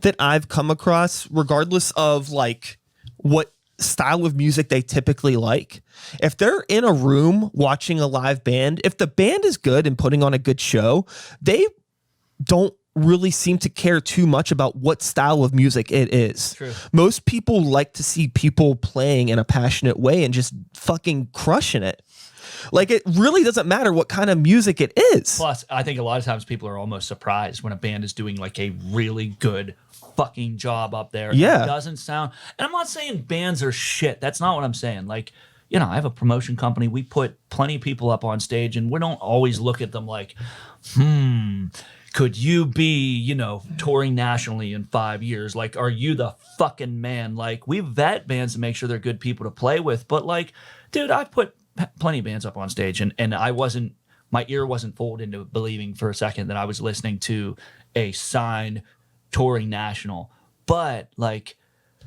that I've come across, regardless of like what style of music they typically like, if they're in a room watching a live band, if the band is good and putting on a good show, they don't really seem to care too much about what style of music it is. True. Most people like to see people playing in a passionate way and just fucking crushing it. Like, it really doesn't matter what kind of music it is. Plus, I think a lot of times people are almost surprised when a band is doing like a really good fucking job up there. Yeah. It doesn't sound, and I'm not saying bands are shit. That's not what I'm saying. Like, you know, I have a promotion company. We put plenty of people up on stage, and we don't always look at them like, could you be, you know, touring nationally in 5 years? Like, are you the fucking man? Like, we vet bands to make sure they're good people to play with. But like, dude, I've put plenty of bands up on stage, and my ear wasn't fooled into believing for a second that I was listening to a signed touring national. But like,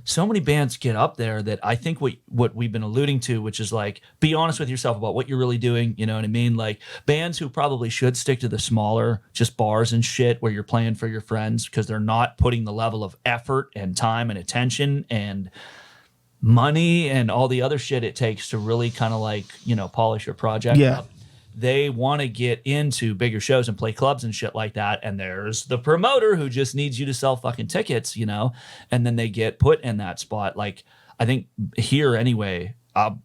so many bands get up there that I think what we've been alluding to, which is like, be honest with yourself about what you're really doing. You know what I mean? Like, bands who probably should stick to the smaller, just bars and shit where you're playing for your friends, because they're not putting the level of effort and time and attention and money and all the other shit it takes to really kind of like, you know, polish your project up. They want to get into bigger shows and play clubs and shit like that. And there's the promoter who just needs you to sell fucking tickets, you know, and then they get put in that spot. Like, I think here anyway, I'm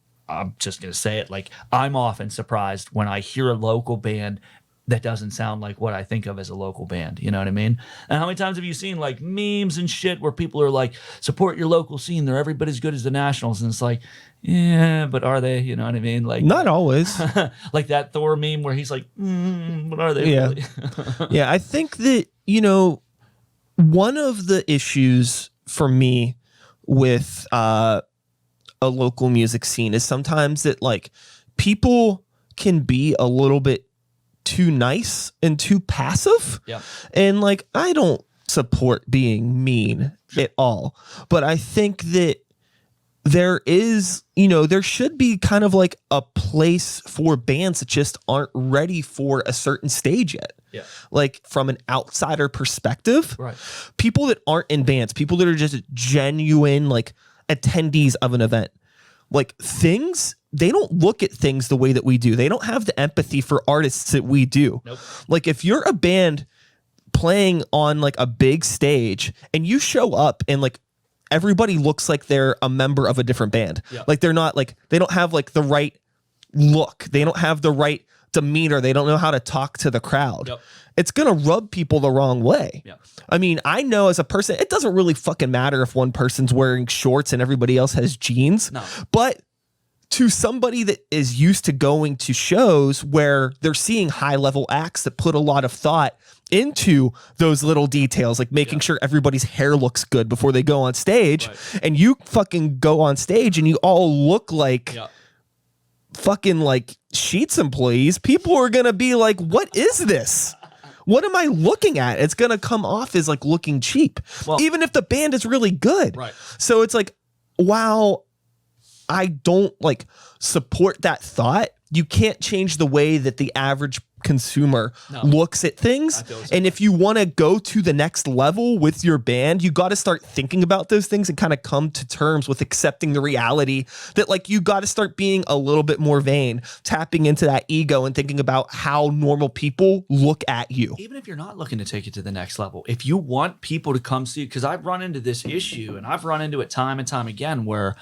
just going to say it. Like, I'm often surprised when I hear a local band that doesn't sound like what I think of as a local band. You know what I mean? And how many times have you seen like memes and shit where people are like, support your local scene, they're every bit as good as the Nationals? And it's like, yeah, but are they? You know what I mean? Like, not always. Like that Thor meme where he's like, but are they really? Yeah, I think that, you know, one of the issues for me with a local music scene is sometimes that like people can be a little bit too nice and too passive. Yeah. And like, I don't support being mean at all, but I think that there is, there should be kind of like a place for bands that just aren't ready for a certain stage yet. Yeah. Like from an outsider perspective, Right. People that aren't in bands, people that are just genuine like attendees of an event, like they don't look at things the way that we do. They don't have the empathy for artists that we do. Nope. Like if you're a band playing on like a big stage and you show up and like everybody looks like they're a member of a different band. Yeah. Like they're not like, they don't have like the right look. They don't have the right demeanor. They don't know how to talk to the crowd. Yep. It's going to rub people the wrong way. Yep. I mean, I know as a person, it doesn't really fucking matter if one person's wearing shorts and everybody else has jeans. No. But to somebody that is used to going to shows where they're seeing high level acts that put a lot of thought into those little details, like making sure everybody's hair looks good before they go on stage, and you fucking go on stage and you all look like fucking like Sheets employees, people are going to be like, what is this? What am I looking at? It's going to come off as like looking cheap, even if the band is really good. Right. So it's like, wow, I don't like support that thought. You can't change the way that the average consumer looks at things. And if you want to go to the next level with your band, you got to start thinking about those things and kind of come to terms with accepting the reality that like you got to start being a little bit more vain, tapping into that ego and thinking about how normal people look at you. Even if you're not looking to take it to the next level, if you want people to come see you, because I've run into this issue and I've run into it time and time again where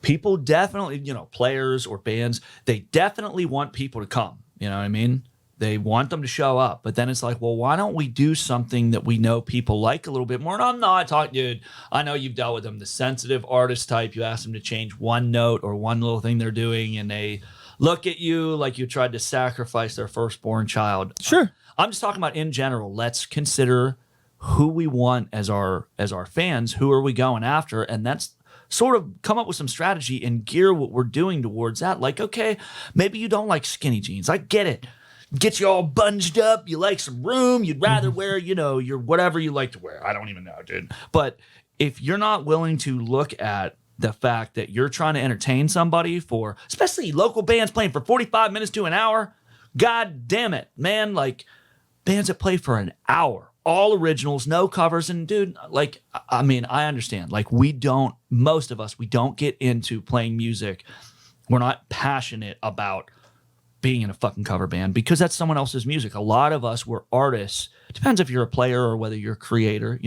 people definitely, players or bands, they definitely want people to come. You know what I mean? They want them to show up. But then it's like, well, why don't we do something that we know people like a little bit more? And I'm not talking, dude, I know you've dealt with them, the sensitive artist type. You ask them to change one note or one little thing they're doing, and they look at you like you tried to sacrifice their firstborn child. Sure. I'm just talking about in general. Let's consider who we want as our fans. Who are we going after? And that's sort of come up with some strategy and gear what we're doing towards that. Like, okay, maybe you don't like skinny jeans. I get it. Get you all bunged up. You like some room. You'd rather wear, your whatever you like to wear. I don't even know, dude. But if you're not willing to look at the fact that you're trying to entertain somebody for, especially local bands playing for 45 minutes to an hour, God damn it, man. Like bands that play for an hour, all originals, no covers. And dude, like, I mean, I understand. Like most of us, we don't get into playing music. We're not passionate about being in a fucking cover band because that's someone else's music. A lot of us were artists. Depends if you're a player or whether you're a creator,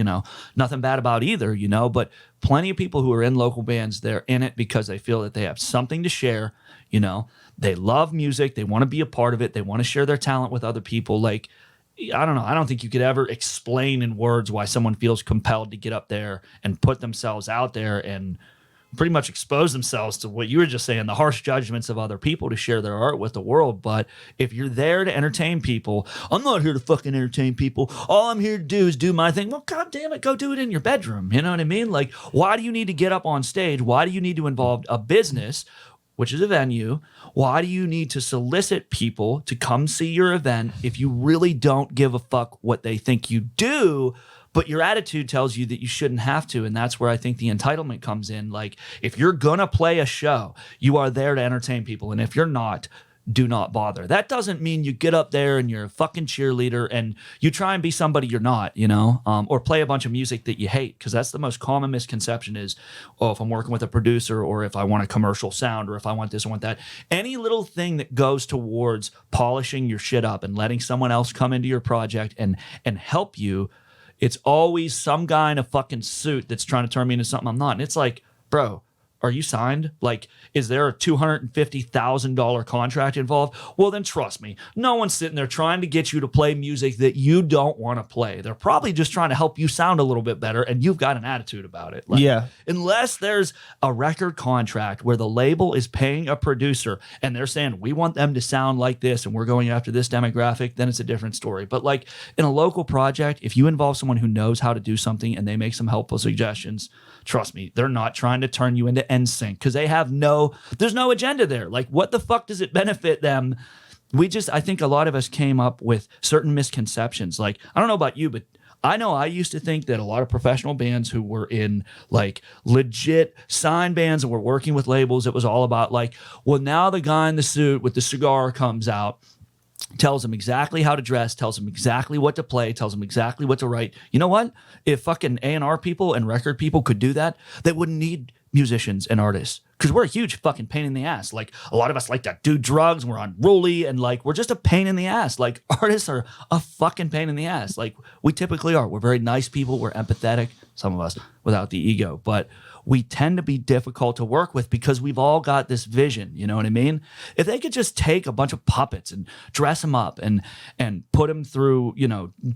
nothing bad about either, but plenty of people who are in local bands, they're in it because they feel that they have something to share, they love music. They want to be a part of it. They want to share their talent with other people. Like, I don't know. I don't think you could ever explain in words why someone feels compelled to get up there and put themselves out there and pretty much expose themselves to what you were just saying, the harsh judgments of other people to share their art with the world. But if you're there to entertain people, I'm not here to fucking entertain people. All I'm here to do is do my thing. Well, God damn it, go do it in your bedroom. You know what I mean? Like, why do you need to get up on stage? Why do you need to involve a business, which is a venue? Why do you need to solicit people to come see your event if you really don't give a fuck what they think you do? But your attitude tells you that you shouldn't have to. And that's where I think the entitlement comes in. Like, if you're going to play a show, you are there to entertain people. And if you're not, do not bother. That doesn't mean you get up there and you're a fucking cheerleader and you try and be somebody you're not, or play a bunch of music that you hate. Because that's the most common misconception is, if I'm working with a producer or if I want a commercial sound or if I want this or want that. Any little thing that goes towards polishing your shit up and letting someone else come into your project and help you, it's always some guy in a fucking suit that's trying to turn me into something I'm not. And it's like, bro, Are you signed? Like, is there a $250,000 contract involved? Well, then trust me, no one's sitting there trying to get you to play music that you don't want to play. They're probably just trying to help you sound a little bit better, and you've got an attitude about it. Like, Yeah. Unless there's a record contract where the label is paying a producer and they're saying, we want them to sound like this and we're going after this demographic, then it's a different story. But like in a local project, if you involve someone who knows how to do something and they make some helpful suggestions, trust me, they're not trying to turn you into NSYNC because there's no agenda there. Like, what the fuck does it benefit them? I think a lot of us came up with certain misconceptions. Like, I don't know about you, but I know I used to think that a lot of professional bands who were in like legit signed bands and were working with labels, it was all about like, well, now the guy in the suit with the cigar comes out, tells them exactly how to dress, tells them exactly what to play, tells them exactly what to write. You know what? If fucking A&R people and record people could do that, they wouldn't need musicians and artists, because we're a huge fucking pain in the ass. Like, a lot of us like to do drugs and we're unruly and like we're just a pain in the ass. Like, artists are a fucking pain in the ass. Like, we typically are. We're very nice people. We're empathetic, some of us, without the ego, but we tend to be difficult to work with because we've all got this vision. You know what I mean? If they could just take a bunch of puppets and dress them up and put them through,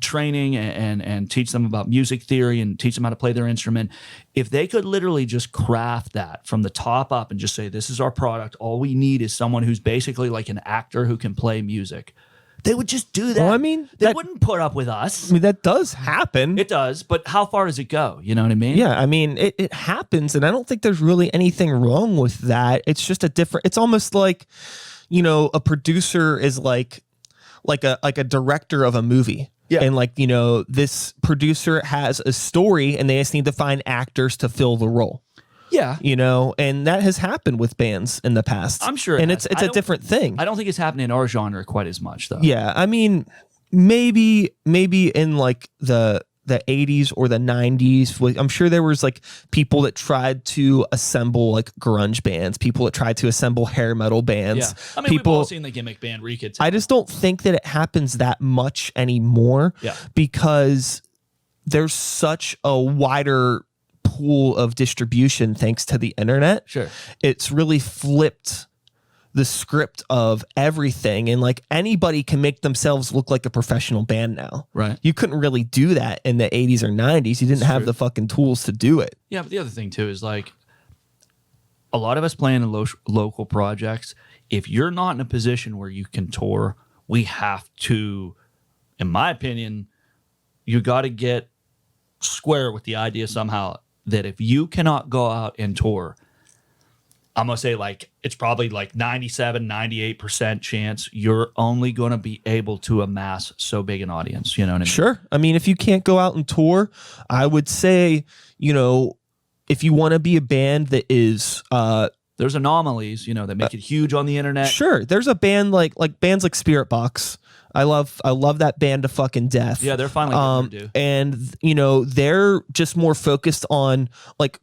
training and teach them about music theory and teach them how to play their instrument. If they could literally just craft that from the top up and just say, this is our product, all we need is someone who's basically like an actor who can play music, they would just do that. Well, I mean, they wouldn't put up with us. I mean, that does happen. It does, but how far does it go? You know what I mean? Yeah, I mean, it happens, and I don't think there's really anything wrong with that. It's just it's almost like, a producer is like a director of a movie. Yeah. And like, this producer has a story and they just need to find actors to fill the role. Yeah. And that has happened with bands in the past. I'm sure. And it's a different thing. I don't think it's happening in our genre quite as much, though. Yeah. I mean, maybe in like the 80s or the 90s, I'm sure there was like people that tried to assemble like grunge bands, people that tried to assemble hair metal bands. Yeah. I mean, we've all seen the gimmick band Rika. I just don't think that it happens that much anymore. Yeah. Because there's such a wider pool of distribution thanks to the internet. Sure. It's really flipped the script of everything, and like anybody can make themselves look like a professional band now. Right. You couldn't really do that in the 80s or 90s. You didn't have the fucking tools to do it. Yeah, but the other thing too is like a lot of us playing in local projects, if you're not in a position where you can tour, we have to, in my opinion, you got to get square with the idea somehow that if you cannot go out and tour, I'm going to say like it's probably like 97, 98% chance you're only going to be able to amass so big an audience. You know what I mean? Sure. I mean, if you can't go out and tour, I would say, if you want to be a band that is... there's anomalies, that make it huge on the internet. Sure. There's a band like bands like Spirit Box. I love that band to fucking death. Yeah, they're finally getting and they're just more focused on like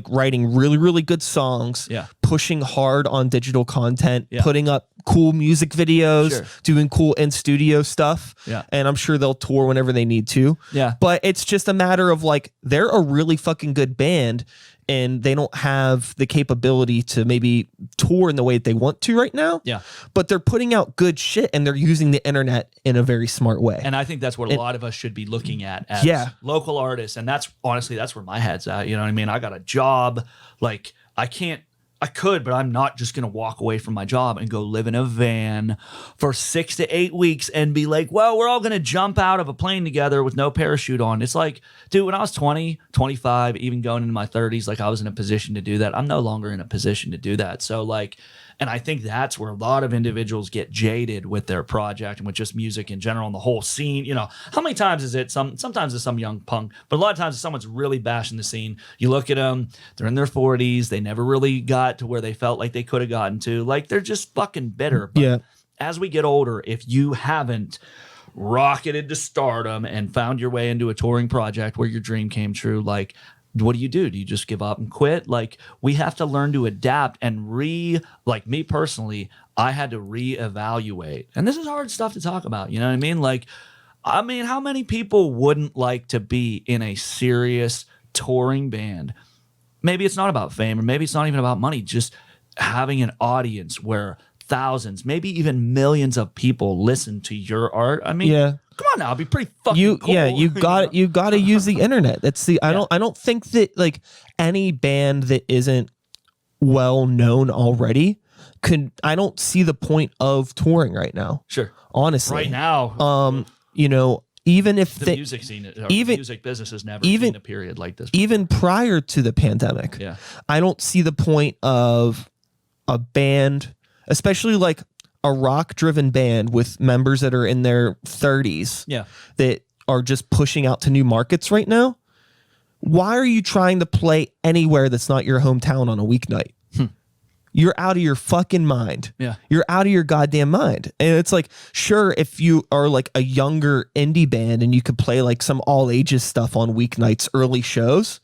writing really, really good songs, pushing hard on digital content, putting up cool music videos, doing cool in studio stuff. Yeah. And I'm sure they'll tour whenever they need to. Yeah. But it's just a matter of like they're a really fucking good band, and they don't have the capability to maybe tour in the way that they want to right now. Yeah. But they're putting out good shit, and they're using the internet in a very smart way. And I think that's what a lot of us should be looking at as local artists. And that's honestly, that's where my head's at. You know what I mean? I got a job. Like I could, but I'm not just going to walk away from my job and go live in a van for 6 to 8 weeks and be like, well, we're all going to jump out of a plane together with no parachute on. It's like, dude, when I was 20, 25, even going into my 30s, like I was in a position to do that. I'm no longer in a position to do that. So like, and I think that's where a lot of individuals get jaded with their project and with just music in general and the whole scene. How many times is it sometimes it's some young punk, but a lot of times it's someone's really bashing the scene. You look at them, they're in their 40s. They never really got to where they felt like they could have gotten to. Like they're just fucking bitter. But as we get older, if you haven't rocketed to stardom and found your way into a touring project where your dream came true, like, what do? Do you just give up and quit? Like, we have to learn to adapt and like me personally, I had to reevaluate. And this is hard stuff to talk about. You know what I mean? Like, how many people wouldn't like to be in a serious touring band maybe it's not about fame, or maybe it's not even about money. Just having an audience where thousands, maybe even millions of people listen to your art. I mean, come on now, it'd be pretty fucking cool. Yeah, you got to use the internet. That's the I don't think that like any band that isn't well known already I don't see the point of touring right now. Sure. Honestly. Right now. You know, even if the music scene, the music business has never seen a period like this before. Even prior to the pandemic. Yeah. I don't see the point of a band, especially like a rock driven band with members that are in their 30s that are just pushing out to new markets right now. Why are you trying to play anywhere that's not your hometown on a weeknight? You're out of your fucking mind. Yeah. You're out of your goddamn mind. And it's like, sure, if you are like a younger indie band and you could play like some all ages stuff on weeknights, early shows,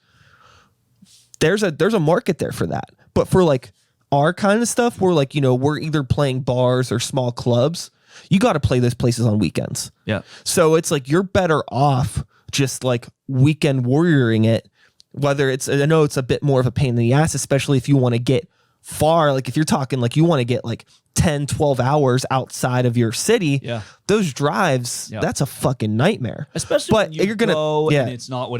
there's a market there for that. But for like our kind of stuff, we're like, you know, we're either playing bars or small clubs. You got to play those places on weekends. Yeah. So it's like, you're better off just like weekend warrioring it. Whether it's, I know it's a bit more of a pain in the ass, especially if you want to get far, like if you're talking like you want to get like 10, 12 hours outside of your city, those drives, that's a fucking nightmare. Especially when you're gonna go and it's not what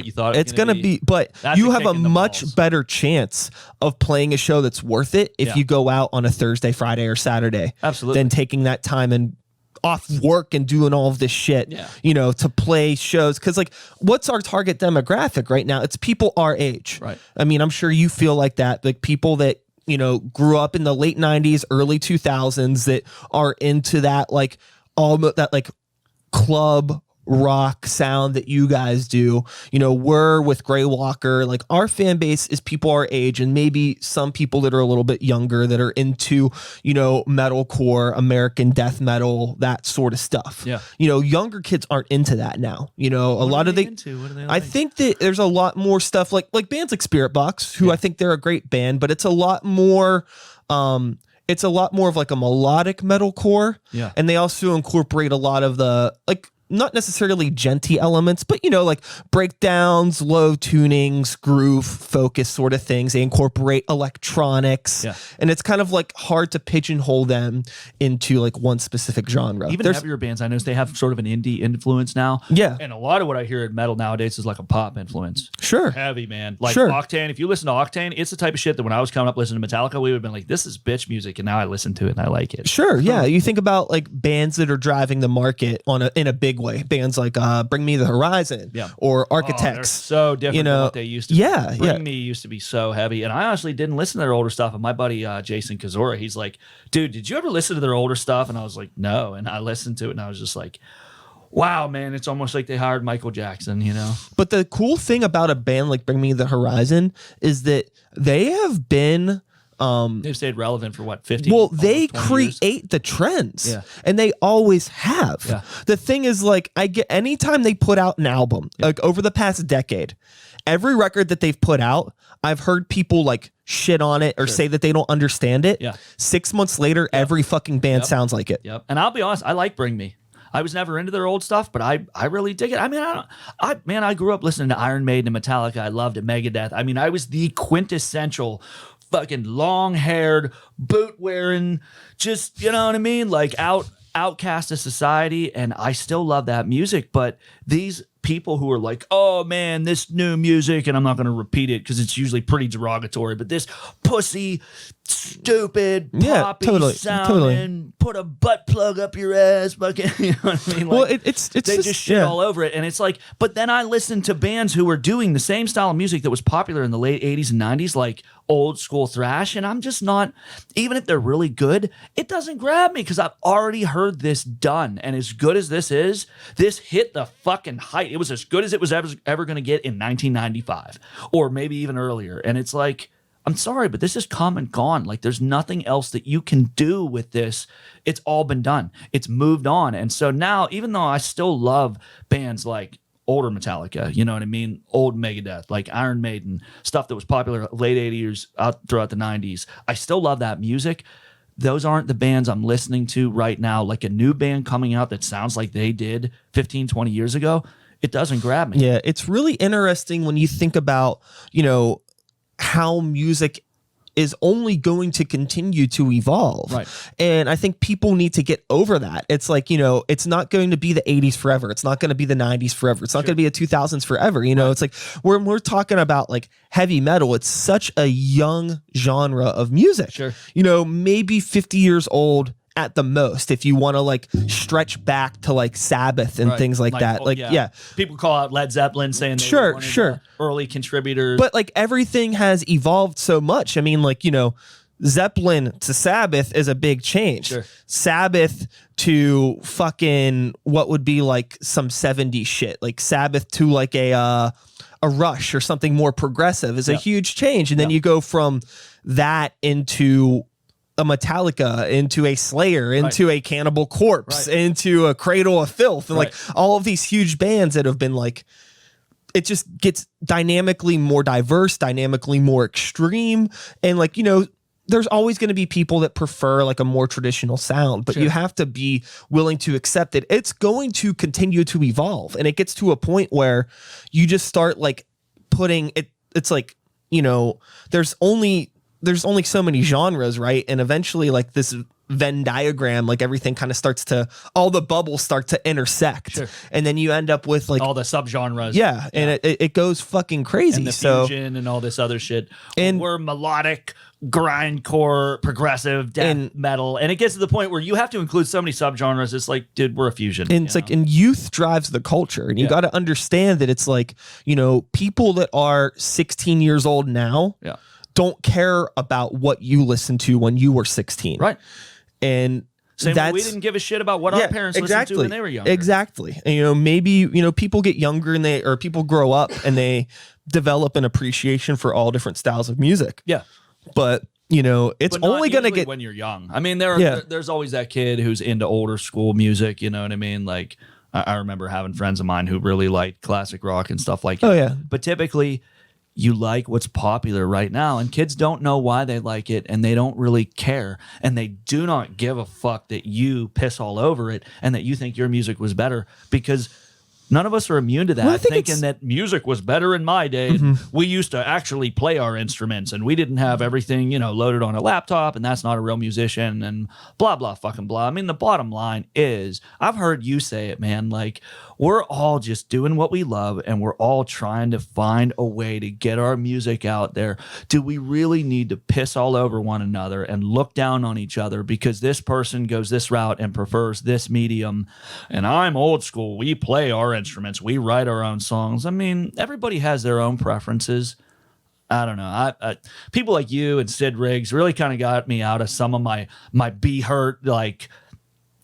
you thought it's gonna be. But you have a much better chance of playing a show that's worth it if you go out on a Thursday, Friday, or Saturday. Absolutely. Than taking that time and off work and doing all of this shit, you know, to play shows. Because like, what's our target demographic right now? It's people our age. Right. I mean, I'm sure you feel like that. Like people that, you know, grew up in the late 90s, early 2000s that are into that, like almost that like club rock sound that you guys do. You know, we're with Grey Walker, like our fan base is people our age, and maybe some people that are a little bit younger that are into, you know, metalcore, American death metal, that sort of stuff. Yeah. You know, younger kids aren't into that now. You know, a lot of What are they I think that there's a lot more stuff like bands like Spirit Box, who I think they're a great band, but it's a lot more it's a lot more of like a melodic metalcore. Yeah. And they also incorporate a lot of the like not necessarily genty elements, but, you know, like breakdowns, low tunings, groove focus sort of things. They incorporate electronics. Yeah. And it's kind of like hard to pigeonhole them into like one specific genre. Even heavier bands, I notice they have sort of an indie influence now. Yeah. And a lot of what I hear in metal nowadays is like a pop influence. Sure. Heavy, man. Like Octane. If you listen to Octane, it's the type of shit that when I was coming up listening to Metallica, we would have been like, this is bitch music. And now I listen to it and I like it. Sure. Yeah. You think about like bands that are driving the market in a big way. Bands like Bring Me the Horizon or Architects. So different you know, than what they used to be. Bring Me used to be so heavy. And I honestly didn't listen to their older stuff. And my buddy Jason Kazora, he's like, dude, did you ever listen to their older stuff? And I was like, no. And I listened to it and I was just like, wow, man, it's almost like they hired Michael Jackson, you know? But the cool thing about a band like Bring Me the Horizon is that they have been they've stayed relevant for what, 50? Well, they years? create the trends. Yeah. And they always have. Yeah. The thing is, like, I get anytime they put out an album, like over the past decade, every record that they've put out, I've heard people like shit on it or say that they don't understand it. Yeah. 6 months later, every fucking band sounds like it. Yep. And I'll be honest, I like Bring Me. I was never into their old stuff, but I really dig it. I mean, I grew up listening to Iron Maiden and Metallica. I loved it, Megadeth. I mean, I was the quintessential fucking long-haired, boot-wearing, just, you know what I mean? Like outcast of society, and I still love that music, but these people who are like, oh man, this new music, and I'm not going to repeat it because it's usually pretty derogatory, but this pussy, stupid, poppy sounding, put a butt plug up your ass, fucking, you know what I mean? Like, well, it's they just shit all over it, and it's like, but then I listened to bands who were doing the same style of music that was popular in the late 80s and 90s, like old school thrash, and I'm just not, even if they're really good, it doesn't grab me because I've already heard this done, and as good as this is, this hit the fucking height. It was as good as it was ever going to get in 1995 or maybe even earlier. And it's like, I'm sorry, but this is come and gone. Like there's nothing else that you can do with this. It's all been done. It's moved on. And so now, even though I still love bands like older Metallica, you know what I mean? Old Megadeth, like Iron Maiden, stuff that was popular late 80s out throughout the 90s. I still love that music. Those aren't the bands I'm listening to right now. Like a new band coming out that sounds like they did 15, 20 years ago, it doesn't grab me. Yeah, it's really interesting when you think about, you know, how music is only going to continue to evolve. Right. And I think people need to get over that. It's like, it's not going to be the 80s forever. It's not going to be the 90s forever. It's not going to be the 2000s forever. It's like when we're talking about like heavy metal, it's such a young genre of music. Sure. Maybe 50 years old at the most, if you want to like stretch back to like Sabbath and things like that. Like, yeah. People call out Led Zeppelin saying they Sure, were one of the early contributors. But like everything has evolved so much. I mean, like, Zeppelin to Sabbath is a big change. Sure. Sabbath to fucking what would be like some 70s shit. Like Sabbath to like a Rush or something more progressive is a huge change. And then you go from that into a Metallica, into a Slayer, into a Cannibal Corpse, into a Cradle of Filth, and like all of these huge bands that have been like, it just gets dynamically more diverse, dynamically more extreme. And like, there's always going to be people that prefer like a more traditional sound, but you have to be willing to accept that it's going to continue to evolve. And it gets to a point where you just start like putting it, it's like, there's only so many genres, right? And eventually like this Venn diagram, like everything kind of starts to, all the bubbles start to intersect. Sure. And then you end up with like all the subgenres. Yeah. And it goes fucking crazy. And the fusion and all this other shit. And we're melodic, grindcore, progressive, death metal. And it gets to the point where you have to include so many subgenres. It's like, dude, we're a fusion. And it's like, and youth drives the culture. And you got to understand that it's like, people that are 16 years old now don't care about what you listened to when you were 16. Right. And same way we didn't give a shit about what our parents listened to when they were younger. Exactly. And maybe, people get younger and people grow up and they develop an appreciation for all different styles of music. Yeah. But, it's only going to get when you're young. I mean, there's always that kid who's into older school music. You know what I mean? Like I remember having friends of mine who really liked classic rock and stuff like that. Oh yeah. But typically you like what's popular right now, and kids don't know why they like it, and they don't really care, and they do not give a fuck that you piss all over it and that you think your music was better, because none of us are immune to that, thinking that music was better in my day. We used to actually play our instruments, and we didn't have everything, loaded on a laptop, and that's not a real musician, and blah, blah, fucking blah. I mean, the bottom line is, I've heard you say it, man, like, we're all just doing what we love, and we're all trying to find a way to get our music out there. Do we really need to piss all over one another and look down on each other because this person goes this route and prefers this medium, and I'm old school, we play our instruments, we write our own songs? I mean, everybody has their own preferences. I don't know. I people like you and Sid Riggs really kind of got me out of some of my Be Hurt, like,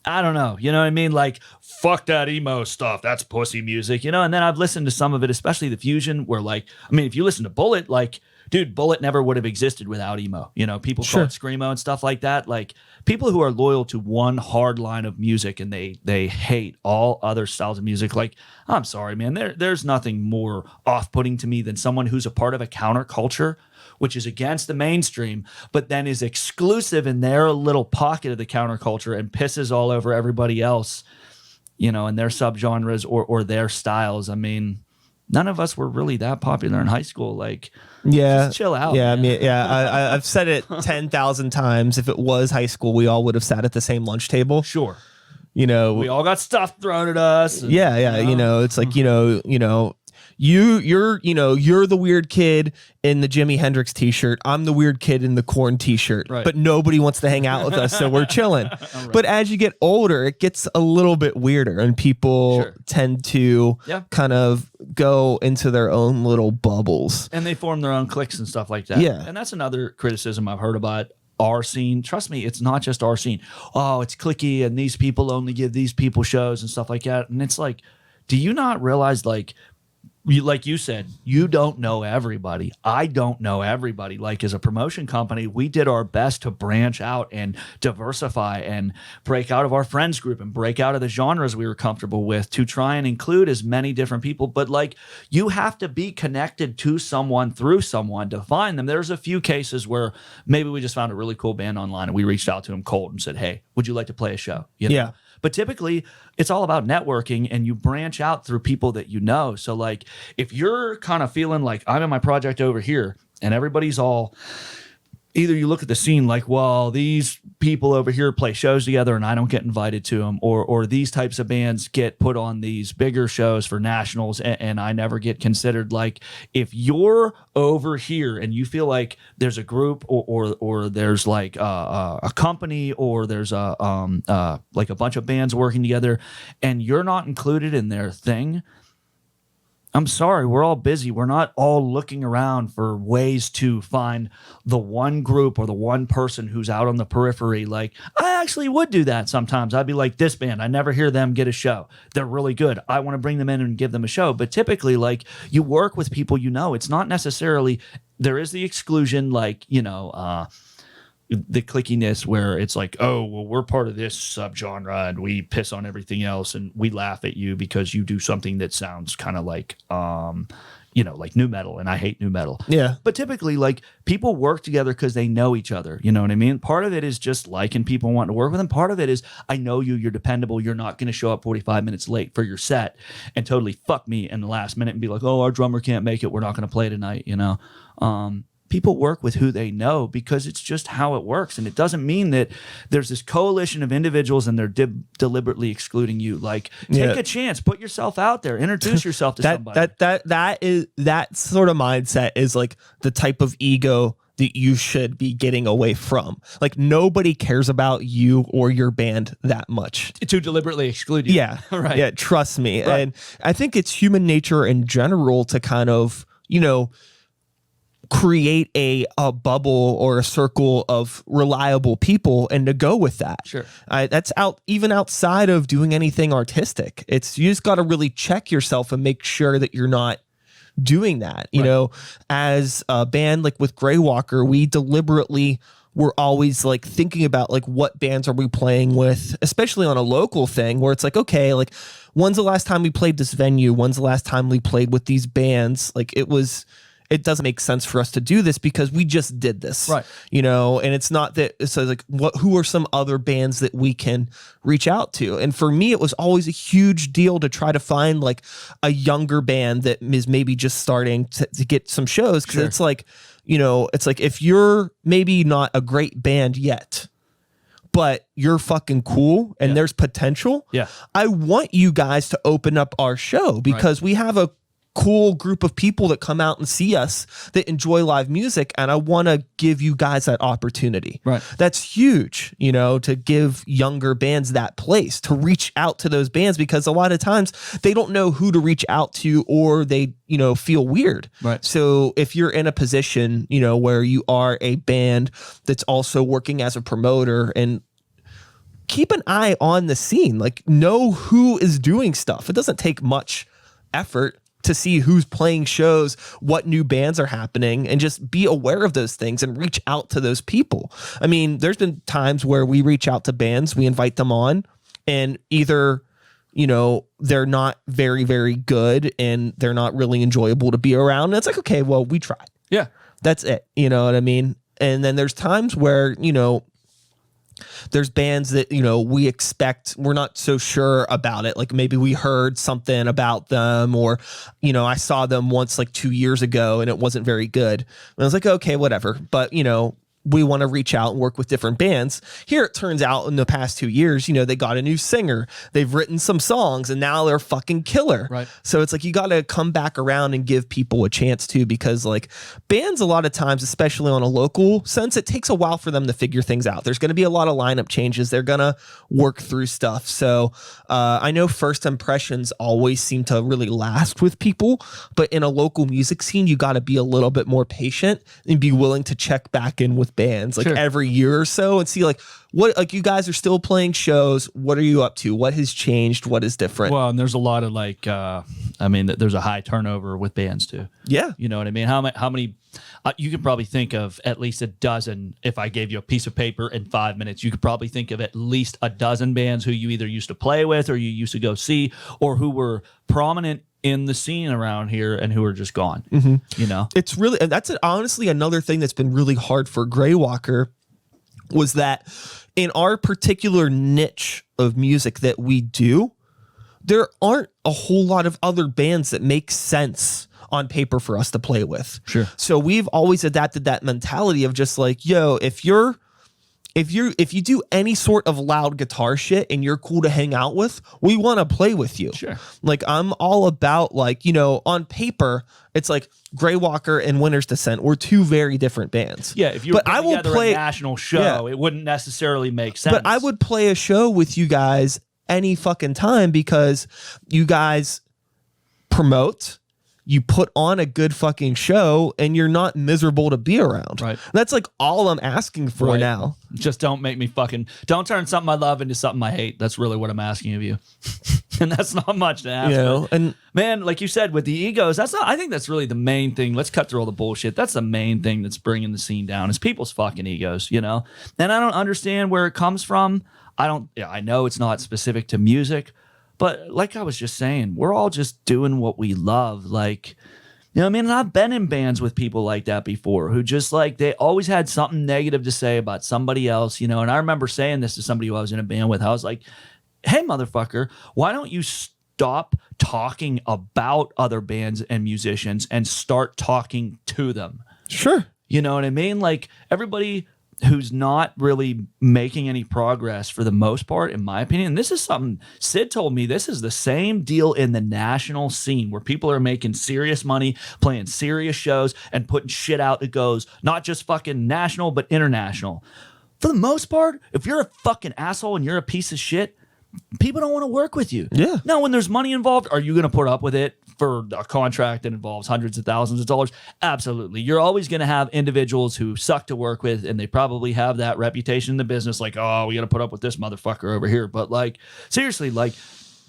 I don't know. You know what I mean? Like, fuck that emo stuff. That's pussy music, And then I've listened to some of it, especially the fusion, where like, I mean, if you listen to Bullet, like, dude, Bullet never would have existed without emo. People call it screamo and stuff like that. Like, people who are loyal to one hard line of music and they hate all other styles of music. Like, I'm sorry, man. There's nothing more off-putting to me than someone who's a part of a counterculture, which is against the mainstream, but then is exclusive in their little pocket of the counterculture and pisses all over everybody else, and their subgenres or their styles. I mean, none of us were really that popular in high school. Like, just chill out. Yeah, man. I mean, I've said it 10,000 times. If it was high school, we all would have sat at the same lunch table. Sure. We all got stuff thrown at us. And, it's like, you're the weird kid in the Jimi Hendrix t-shirt. I'm the weird kid in the Korn t-shirt, but nobody wants to hang out with us, so we're chilling. Right. But as you get older, it gets a little bit weirder, and people tend to kind of go into their own little bubbles. And they form their own cliques and stuff like that. Yeah. And that's another criticism I've heard about our scene. Trust me, it's not just our scene. Oh, it's cliquey, and these people only give these people shows and stuff like that. And it's like, do you not realize, like you said, you don't know everybody. I don't know everybody. Like, as a promotion company, we did our best to branch out and diversify and break out of our friends group and break out of the genres we were comfortable with to try and include as many different people. But like, you have to be connected to someone through someone to find them. There's a few cases where maybe we just found a really cool band online and we reached out to them cold and said, hey, would you like to play a show? Yeah. But typically, it's all about networking, and you branch out through people that you know. So, like, if you're kind of feeling like I'm in my project over here, and everybody's all, either you look at the scene like, well, these people over here play shows together and I don't get invited to them, or these types of bands get put on these bigger shows for nationals and I never get considered. Like, if you're over here and you feel like there's a group or there's like a company or there's like a bunch of bands working together and you're not included in their thing, I'm sorry, we're all busy. We're not all looking around for ways to find the one group or the one person who's out on the periphery. Like, I actually would do that sometimes. I'd be like, this band, I never hear them get a show. They're really good. I want to bring them in and give them a show. But typically, like, you work with people you know. It's not necessarily, there is the exclusion, like, the clickiness where it's like, oh, well, we're part of this subgenre and we piss on everything else and we laugh at you because you do something that sounds kind of like, like nu metal, and I hate nu metal. Yeah. But typically, like, people work together because they know each other. You know what I mean? Part of it is just liking people, wanting to work with them. Part of it is, I know you, you're dependable. You're not going to show up 45 minutes late for your set and totally fuck me in the last minute and be like, oh, our drummer can't make it. We're not going to play tonight, People work with who they know because it's just how it works. And it doesn't mean that there's this coalition of individuals and they're deliberately excluding you. Like, take a chance, put yourself out there, introduce yourself to somebody. That sort of mindset is like the type of ego that you should be getting away from. Like, nobody cares about you or your band that much to deliberately exclude you. Yeah. Right. Yeah. Trust me. Right. And I think it's human nature in general to kind of, create a bubble or a circle of reliable people and to go with that. Sure. That's even outside of doing anything artistic. You just got to really check yourself and make sure that you're not doing that. As a band, like with Greywalker, we deliberately were always like thinking about like what bands are we playing with, especially on a local thing where it's like, okay, like, when's the last time we played this venue? When's the last time we played with these bands? Like, it doesn't make sense for us to do this because we just did this, right? And it's not that. So like, who are some other bands that we can reach out to? And for me, it was always a huge deal to try to find like a younger band that is maybe just starting to get some shows. Cause it's like, it's like, if you're maybe not a great band yet, but you're fucking cool and there's potential. Yeah. I want you guys to open up our show because we have a cool group of people that come out and see us that enjoy live music, and I want to give you guys that opportunity. Right. That's huge, to give younger bands that place to reach out to those bands, because a lot of times they don't know who to reach out to, or they feel weird. Right. So if you're in a position where you are a band that's also working as a promoter, and keep an eye on the scene, like, know who is doing stuff. It doesn't take much effort to see who's playing shows, what new bands are happening, and just be aware of those things and reach out to those people. I mean, there's been times where we reach out to bands, we invite them on, and either, they're not very, very good and they're not really enjoyable to be around. And it's like, okay, well, we tried. Yeah. That's it. You know what I mean? And then there's times where, there's bands that, we expect, we're not so sure about it. Like, maybe we heard something about them, or, I saw them once like 2 years ago and it wasn't very good. And I was like, okay, whatever. But, we want to reach out and work with different bands. Here, it turns out in the past 2 years, they got a new singer, they've written some songs, and now they're fucking killer. Right. So it's like, you got to come back around and give people a chance too, because like, bands, a lot of times, especially on a local sense, it takes a while for them to figure things out. There's going to be a lot of lineup changes. They're going to work through stuff. So I know first impressions always seem to really last with people, but in a local music scene, you got to be a little bit more patient and be willing to check back in with bands like every year or so and see like, what, like, you guys are still playing shows. What are you up to? What has changed? What is different? Well, and there's a lot of like, there's a high turnover with bands too. Yeah. You know what I mean? How many, you could probably think of at least a dozen. If I gave you a piece of paper in 5 minutes, you could probably think of at least a dozen bands who you either used to play with or you used to go see, or who were prominent in the scene around here and who are just gone. It's really, that's honestly another thing that's been really hard for Greywalker, was that in our particular niche of music that we do, there aren't a whole lot of other bands that make sense on paper for us to play with. Sure. So we've always adapted that mentality of just like, yo, if you do any sort of loud guitar shit and you're cool to hang out with, we want to play with you. Sure. Like I'm all about like, you know, on paper, it's like Grey Walker and Winter's Descent were two very different bands. Yeah, if you were I will together play a national show, it wouldn't necessarily make sense. But I would play a show with you guys any fucking time because you guys promote, you put on a good fucking show, and you're not miserable to be around. Right. That's like all I'm asking for now. Just don't make me don't turn something I love into something I hate. That's really what I'm asking of you. And that's not much to ask. You know, and man, like you said, with the egos, I think that's really the main thing. Let's cut through all the bullshit. That's the main thing that's bringing the scene down is people's fucking egos, you know? And I don't understand where it comes from. I know it's not specific to music, but like I was just saying, we're all just doing what we love. Like, you know what I mean? And I've been in bands with people like that before who just like, they always had something negative to say about somebody else, you know? And I remember saying this to somebody who I was in a band with. I was like, hey, motherfucker, why don't you stop talking about other bands and musicians and start talking to them? sure. You know what I mean? Like everybody who's not really making any progress for the most part, in my opinion. And this is something Sid told me. This is the same deal in the national scene where people are making serious money, playing serious shows, and putting shit out that goes not just fucking national, but international. For the most part, if you're a fucking asshole and you're a piece of shit, people don't want to work with you. Yeah. Now, when there's money involved, are you going to put up with it for a contract that involves hundreds of thousands of dollars? Absolutely. You're always going to have individuals who suck to work with, and they probably have that reputation in the business, like, oh, we got to put up with this motherfucker over here. But like, seriously, like,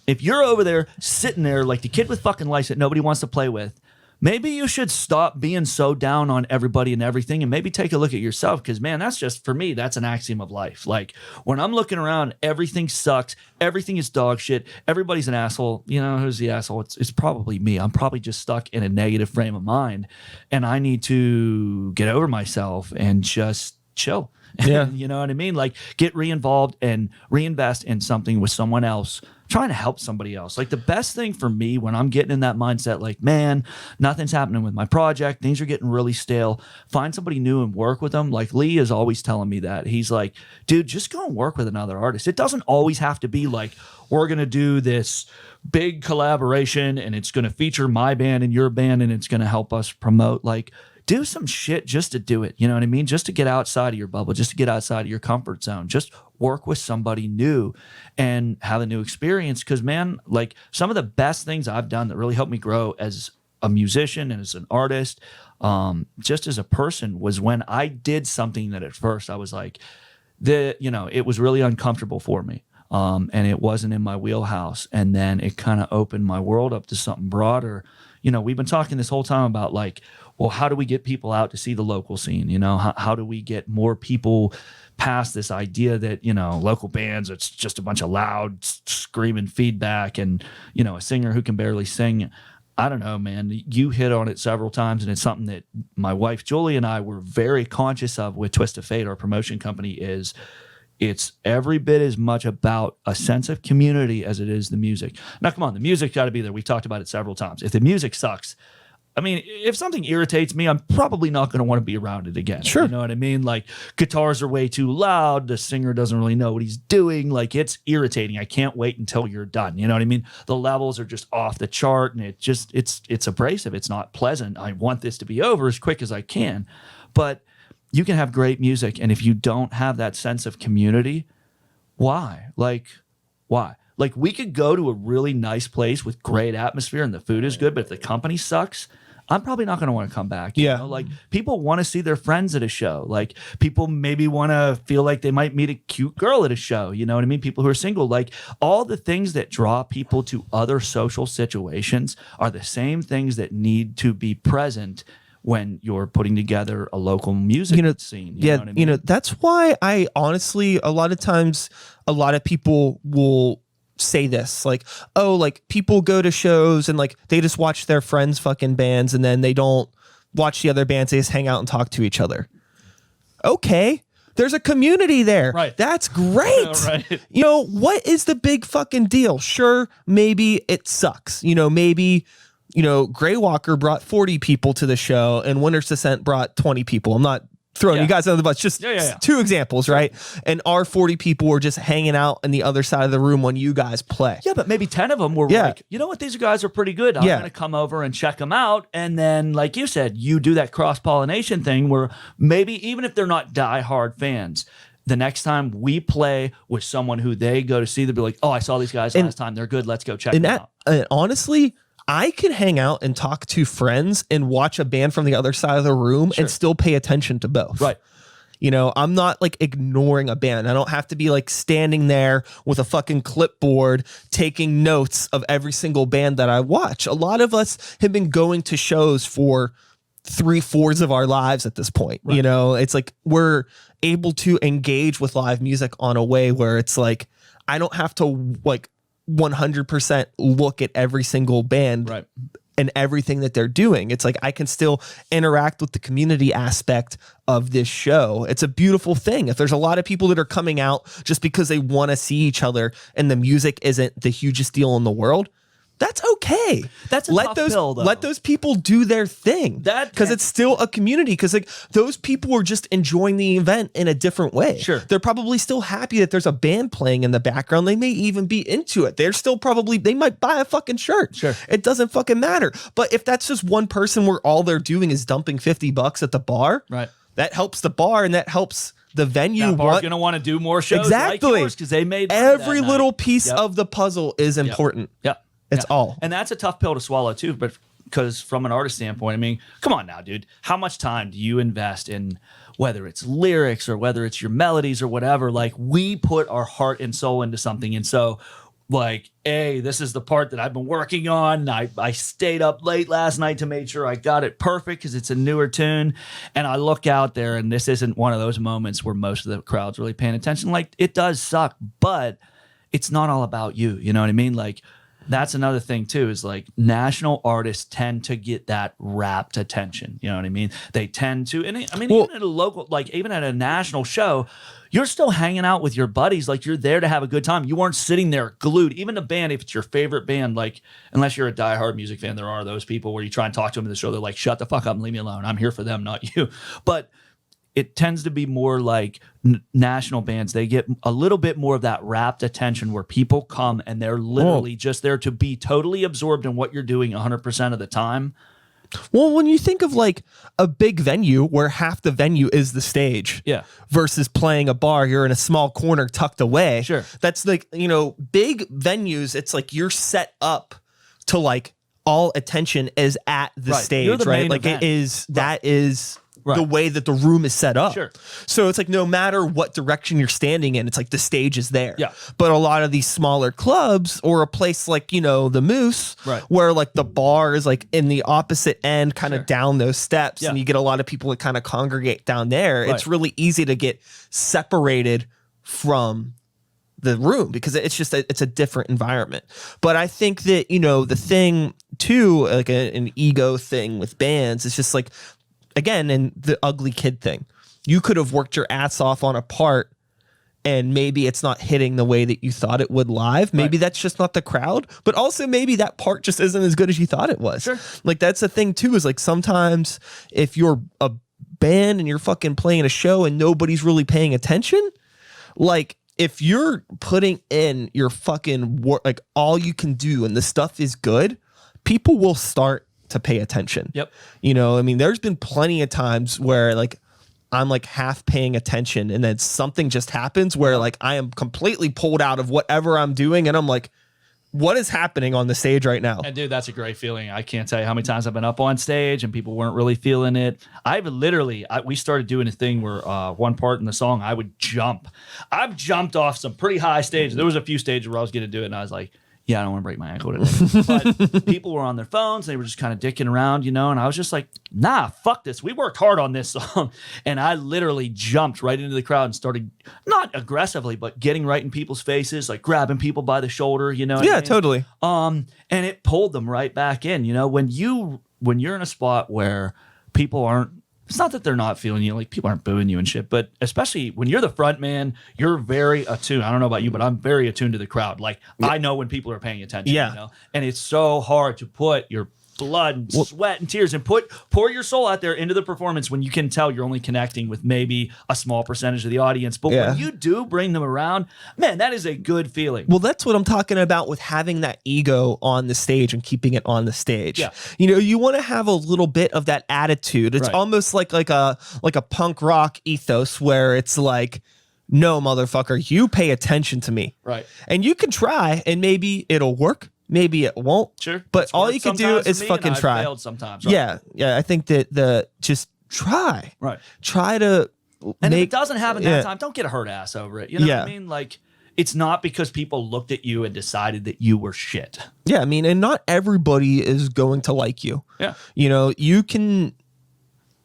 if you're over there sitting there like the kid with fucking lice that nobody wants to play with, maybe you should stop being so down on everybody and everything and maybe take a look at yourself because, man, that's just, for me, that's an axiom of life. Like, when I'm looking around, everything sucks. Everything is dog shit. Everybody's an asshole. You know, who's the asshole? It's probably me. I'm probably just stuck in a negative frame of mind, and I need to get over myself and just chill. Yeah. You know what I mean? Like, get re-involved and reinvest in something with someone else, trying to help somebody else. Like, the best thing for me when I'm getting in that mindset, like, man, nothing's happening with my project, things are getting really stale, find somebody new and work with them. Like, Lee is always telling me that. He's like, dude, just go and work with another artist. It doesn't always have to be like, we're going to do this big collaboration and it's going to feature my band and your band and it's going to help us promote. Like, do some shit just to do it. You know what I mean? Just to get outside of your bubble, just to get outside of your comfort zone. Just work with somebody new and have a new experience. Because, man, like, some of the best things I've done that really helped me grow as a musician and as an artist, just as a person, was when I did something that at first I was like, it was really uncomfortable for me. And it wasn't in my wheelhouse. And then it kind of opened my world up to something broader. You know, we've been talking this whole time about like, well, how do we get people out to see the local scene? You know, how do we get more people past this idea that, you know, local bands, it's just a bunch of loud screaming feedback and, you know, a singer who can barely sing. I don't know, man. You hit on it several times, and it's something that my wife, Julie, and I were very conscious of with Twist of Fate, our promotion company, is it's every bit as much about a sense of community as it is the music. Now, come on, the music's got to be there. We've talked about it several times. If the music sucks, I mean, if something irritates me, I'm probably not going to want to be around it again. Sure. You know what I mean? Like, guitars are way too loud. The singer doesn't really know what he's doing. Like, it's irritating. I can't wait until you're done. You know what I mean? The levels are just off the chart, and it's abrasive. It's not pleasant. I want this to be over as quick as I can. But you can have great music, and if you don't have that sense of community, why? Like, why? Like, we could go to a really nice place with great atmosphere and the food is good, but if the company sucks, I'm probably not going to want to come back. You know? Like, people want to see their friends at a show. Like, people maybe want to feel like they might meet a cute girl at a show. You know what I mean? People who are single. Like, all the things that draw people to other social situations are the same things that need to be present when you're putting together a local music scene. You know what I mean? You know, that's why I honestly, a lot of times, a lot of people will say this, like, oh, like, people go to shows and like they just watch their friends' fucking bands and then they don't watch the other bands. They just hang out and talk to each other. Okay. There's a community there. Right. That's great. Right. You know, what is the big fucking deal? Sure, maybe it sucks. You know, maybe Grey Walker brought 40 people to the show and Winter's Descent brought 20 people. I'm not throwing you guys under the bus, just two examples, right? And our 40 people were just hanging out on the other side of the room when you guys play. Yeah, but maybe 10 of them were like, you know what, these guys are pretty good. I'm going to come over and check them out. And then, like you said, you do that cross-pollination thing where maybe even if they're not diehard fans, the next time we play with someone who they go to see, they'll be like, oh, I saw these guys last time. They're good. Let's go check them out. Honestly, I can hang out and talk to friends and watch a band from the other side of the room and still pay attention to both. Right. I'm not like ignoring a band. I don't have to be like standing there with a fucking clipboard taking notes of every single band that I watch. A lot of us have been going to shows for 3/4 of our lives at this point. Right. It's like we're able to engage with live music on a way where it's like I don't have to like 100% look at every single band and everything that they're doing. It's like I can still interact with the community aspect of this show. It's a beautiful thing. If there's a lot of people that are coming out just because they want to see each other and the music isn't the hugest deal in the world, that's okay. That's a tough pill, though. Let those people do their thing. Because it's still a community. Because like those people are just enjoying the event in a different way. Sure. They're probably still happy that there's a band playing in the background. They may even be into it. They're still they might buy a fucking shirt. Sure. It doesn't fucking matter. But if that's just one person where all they're doing is dumping $50 at the bar, that helps the bar and that helps the venue. That bar's going to want to do more shows like yours because they made every little piece of the puzzle is important. Yep. It's all. And that's a tough pill to swallow too, but because from an artist standpoint, I mean, come on now, dude. How much time do you invest in whether it's lyrics or whether it's your melodies or whatever? Like we put our heart and soul into something. And so like, this is the part that I've been working on. I stayed up late last night to make sure I got it perfect because it's a newer tune. And I look out there and this isn't one of those moments where most of the crowd's really paying attention. Like it does suck, but it's not all about you. You know what I mean? Like, that's another thing too, is like national artists tend to get that rapt attention. You know what I mean? They tend to, and I mean, even at a local, like even at a national show, you're still hanging out with your buddies. Like you're there to have a good time. You weren't sitting there glued. Even a band, if it's your favorite band, like unless you're a diehard music fan, there are those people where you try and talk to them in the show. They're like, shut the fuck up and leave me alone. I'm here for them, not you. But it tends to be more like national bands. They get a little bit more of that rapt attention where people come and they're literally just there to be totally absorbed in what you're doing 100% of the time. Well, when you think of like a big venue where half the venue is the stage versus playing a bar, you're in a small corner tucked away. Sure. That's like, big venues, it's like you're set up to like all attention is at the stage, right? Like event. That is the way that the room is set up. Sure. So it's like no matter what direction you're standing in, it's like the stage is there. Yeah. But a lot of these smaller clubs or a place like, the Moose, where like the bar is like in the opposite end, kind of down those steps, and you get a lot of people that kind of congregate down there. It's really easy to get separated from the room because it's just it's a different environment. But I think that, the thing too, like an ego thing with bands, it's just like, again, and the ugly kid thing, you could have worked your ass off on a part and maybe it's not hitting the way that you thought it would live. Maybe that's just not the crowd, but also maybe that part just isn't as good as you thought it was. Sure. Like that's the thing too, is like sometimes if you're a band and you're fucking playing a show and nobody's really paying attention, like if you're putting in your fucking work, like all you can do and the stuff is good, people will start to pay attention. Yep. There's been plenty of times where like I'm like half paying attention and then something just happens where like I am completely pulled out of whatever I'm doing and I'm like, what is happening on the stage right now? And dude, that's a great feeling. I can't tell you how many times I've been up on stage and people weren't really feeling it. We started doing a thing where one part in the song I would jump. I've jumped off some pretty high stages. There was a few stages where I was going to do it and I was like, yeah, I don't want to break my ankle today. But people were on their phones. They were just kind of dicking around, and I was just like, nah, fuck this. We worked hard on this song. And I literally jumped right into the crowd and started, not aggressively, but getting right in people's faces, like grabbing people by the shoulder, Yeah, what I mean? totally. And it pulled them right back in. When you're in a spot where people aren't, it's not that they're not feeling you, like people aren't booing you and shit, but especially when you're the front man, you're very attuned. I don't know about you, but I'm very attuned to the crowd. Like I know when people are paying attention, and it's so hard to put your blood and sweat and tears and pour your soul out there into the performance when you can tell you're only connecting with maybe a small percentage of the audience. But when you do bring them around, man, that is a good feeling. Well, that's what I'm talking about with having that ego on the stage and keeping it on the stage. Yeah. You know, you want to have a little bit of that attitude. It's almost like a punk rock ethos where it's like, no, motherfucker, you pay attention to me. Right. And you can try and maybe it'll work. Maybe it won't. Sure. But all you can do is fucking try. Failed sometimes. Right? Yeah. Yeah. I think that just try. Right. Try to and if it doesn't happen that time, don't get a hurt ass over it. You know what I mean? Like, it's not because people looked at you and decided that you were shit. Yeah. I mean, and not everybody is going to like you. Yeah. You know, you can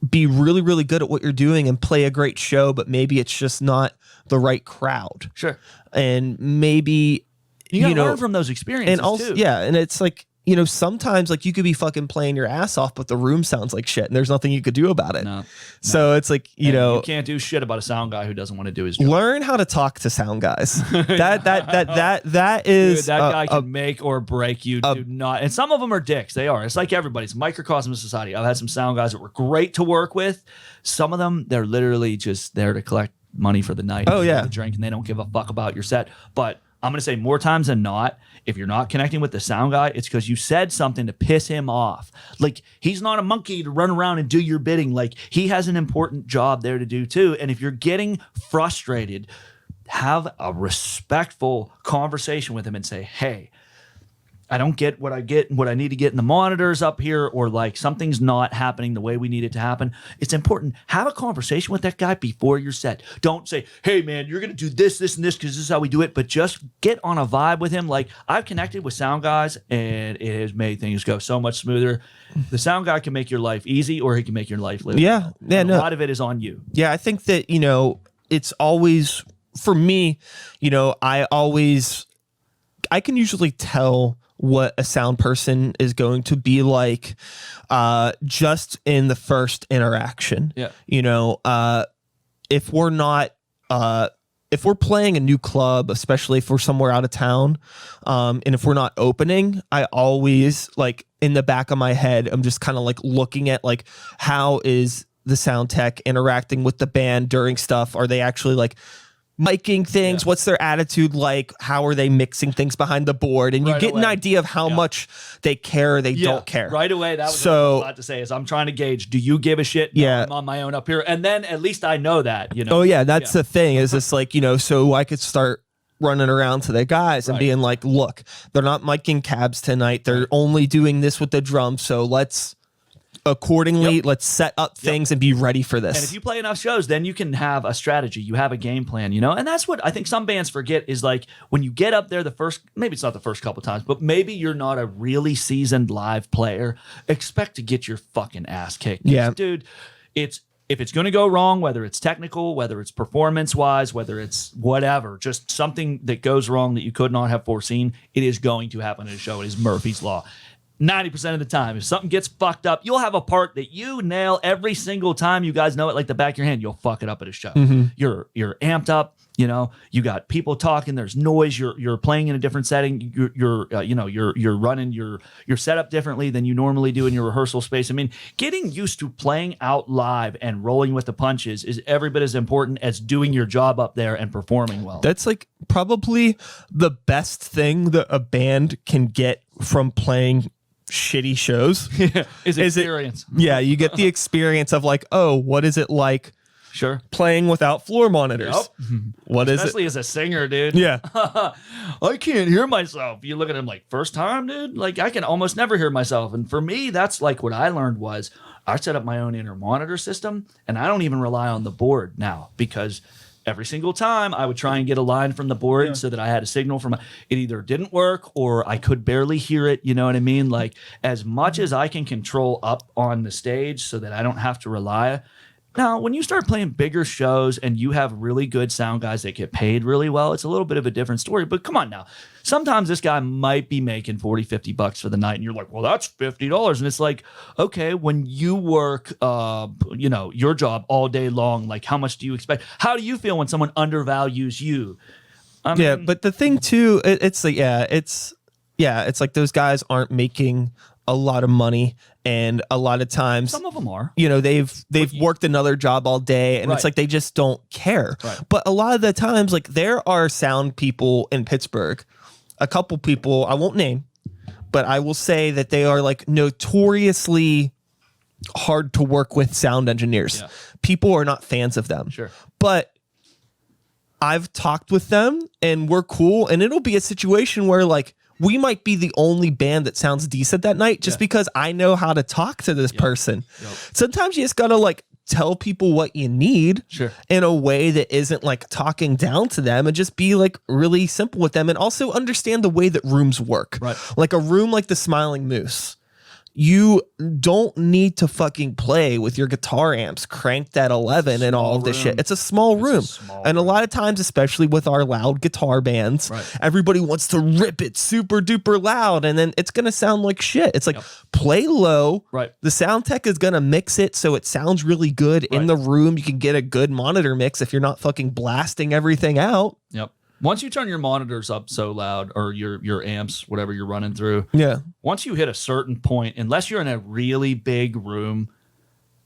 be really, really good at what you're doing and play a great show, but maybe it's just not the right crowd. Sure. And maybe you gotta learn from those experiences and also, too. Yeah. And it's like, you know, sometimes like you could be fucking playing your ass off, but the room sounds like shit and there's nothing you could do about it. No. So it's like, you know, you can't do shit about a sound guy who doesn't want to do his job. Learn how to talk to sound guys. That is dude, that guy can make or break you. Do not. And some of them are dicks. They are. It's like everybody's microcosm of society. I've had some sound guys that were great to work with. Some of them, they're literally just there to collect money for the night. Oh, yeah. Drink, and they don't give a fuck about your set. But I'm going to say more times than not, if you're not connecting with the sound guy, it's because you said something to piss him off. Like, he's not a monkey to run around and do your bidding. Like, he has an important job there to do too. And if you're getting frustrated, have a respectful conversation with him and say, hey, I don't get what I need to get in the monitors up here, or like something's not happening the way we need it to happen. It's important. Have a conversation with that guy before you're set. Don't say, hey man, you're going to do this, this, and this because this is how we do it. But just get on a vibe with him. Like, I've connected with sound guys and it has made things go so much smoother. The sound guy can make your life easy or he can make your life livable. Yeah. Yeah. And a lot of it is on you. Yeah. I think that, you know, it's always, for me, you know, I can usually tell what a sound person is going to be like just in the first interaction. Yeah. You know, if we're playing a new club, especially if we're somewhere out of town, and if we're not opening, I always, like, in the back of my head, I'm just kind of like looking at like, how is the sound tech interacting with the band during stuff? Are they actually like miking things? Yeah. What's their attitude like? How are they mixing things behind the board? And you get an idea of how much they care or they don't care. Right away. That was what I was about to say, is I'm trying to gauge, do you give a shit? No, I'm on my own up here. And then at least I know that, you know. Oh yeah, that's the thing, is it's like, you know, so I could start running around to the guys and being like, look, they're not miking cabs tonight. They're only doing this with the drums. So let's set up things and be ready for this. And if you play enough shows, then you can have a strategy. You have a game plan, you know? And that's what I think some bands forget, is like, when you get up there maybe it's not the first couple times, but maybe you're not a really seasoned live player, expect to get your fucking ass kicked. Yeah. Dude, if it's going to go wrong, whether it's technical, whether it's performance-wise, whether it's whatever, just something that goes wrong that you could not have foreseen, it is going to happen at a show. It is Murphy's Law. 90% of the time, if something gets fucked up, you'll have a part that you nail every single time. You guys know it like the back of your hand. You'll fuck it up at a show. Mm-hmm. You're amped up. You know, you got people talking. There's noise. You're playing in a different setting. You're running your setup differently than you normally do in your rehearsal space. I mean, getting used to playing out live and rolling with the punches is every bit as important as doing your job up there and performing well. That's like probably the best thing that a band can get from playing shitty shows. is experience. You get the experience of like, oh, what is it like? Sure. Playing without floor monitors. Yep. What is it? Especially as a singer, dude. Yeah. I can't hear myself. You look at him like, first time, dude? Like, I can almost never hear myself. And for me, that's like what I learned was I set up my own inner monitor system, and I don't even rely on the board now, because every single time I would try and get a line from the board so that I had a signal from it either didn't work or I could barely hear it. You know what I mean? Like, as much as I can control up on the stage so that I don't have to rely. Now, when you start playing bigger shows and you have really good sound guys that get paid really well, it's a little bit of a different story. But come on now. Sometimes this guy might be making $40-$50 for the night, and you're like, well, that's $50. And it's like, okay, when you work, your job all day long, like, how much do you expect? How do you feel when someone undervalues you? I mean, but the thing too, it's like, it's like those guys aren't making a lot of money, and a lot of times Some of them are. you know, they've worked another job all day, and it's Right. like they just don't care. Right. But a lot of the times, like, there are sound people in Pittsburgh, a couple people I won't name, but I will say that they are like notoriously hard to work with sound engineers. Yeah. People are not fans of them. Sure. But I've talked with them and we're cool, and it'll be a situation where like we might be the only band that sounds decent that night just because I know how to talk to this person. Yep. Sometimes you just gotta like tell people what you need Sure. in a way that isn't like talking down to them, and just be like really simple with them, and also understand the way that rooms work. Right. Like a room like the Smiling Moose, you don't need to fucking play with your guitar amps cranked at 11 and all of this shit. It's a small room. And a lot of times, especially with our loud guitar bands, everybody wants to rip it super duper loud, and then it's going to sound like shit. It's like, play low. Right. The sound tech is going to mix it so it sounds really good in the room. You can get a good monitor mix if you're not fucking blasting everything out. Yep. Once you turn your monitors up so loud, or your amps, whatever you're running through, once you hit a certain point, unless you're in a really big room,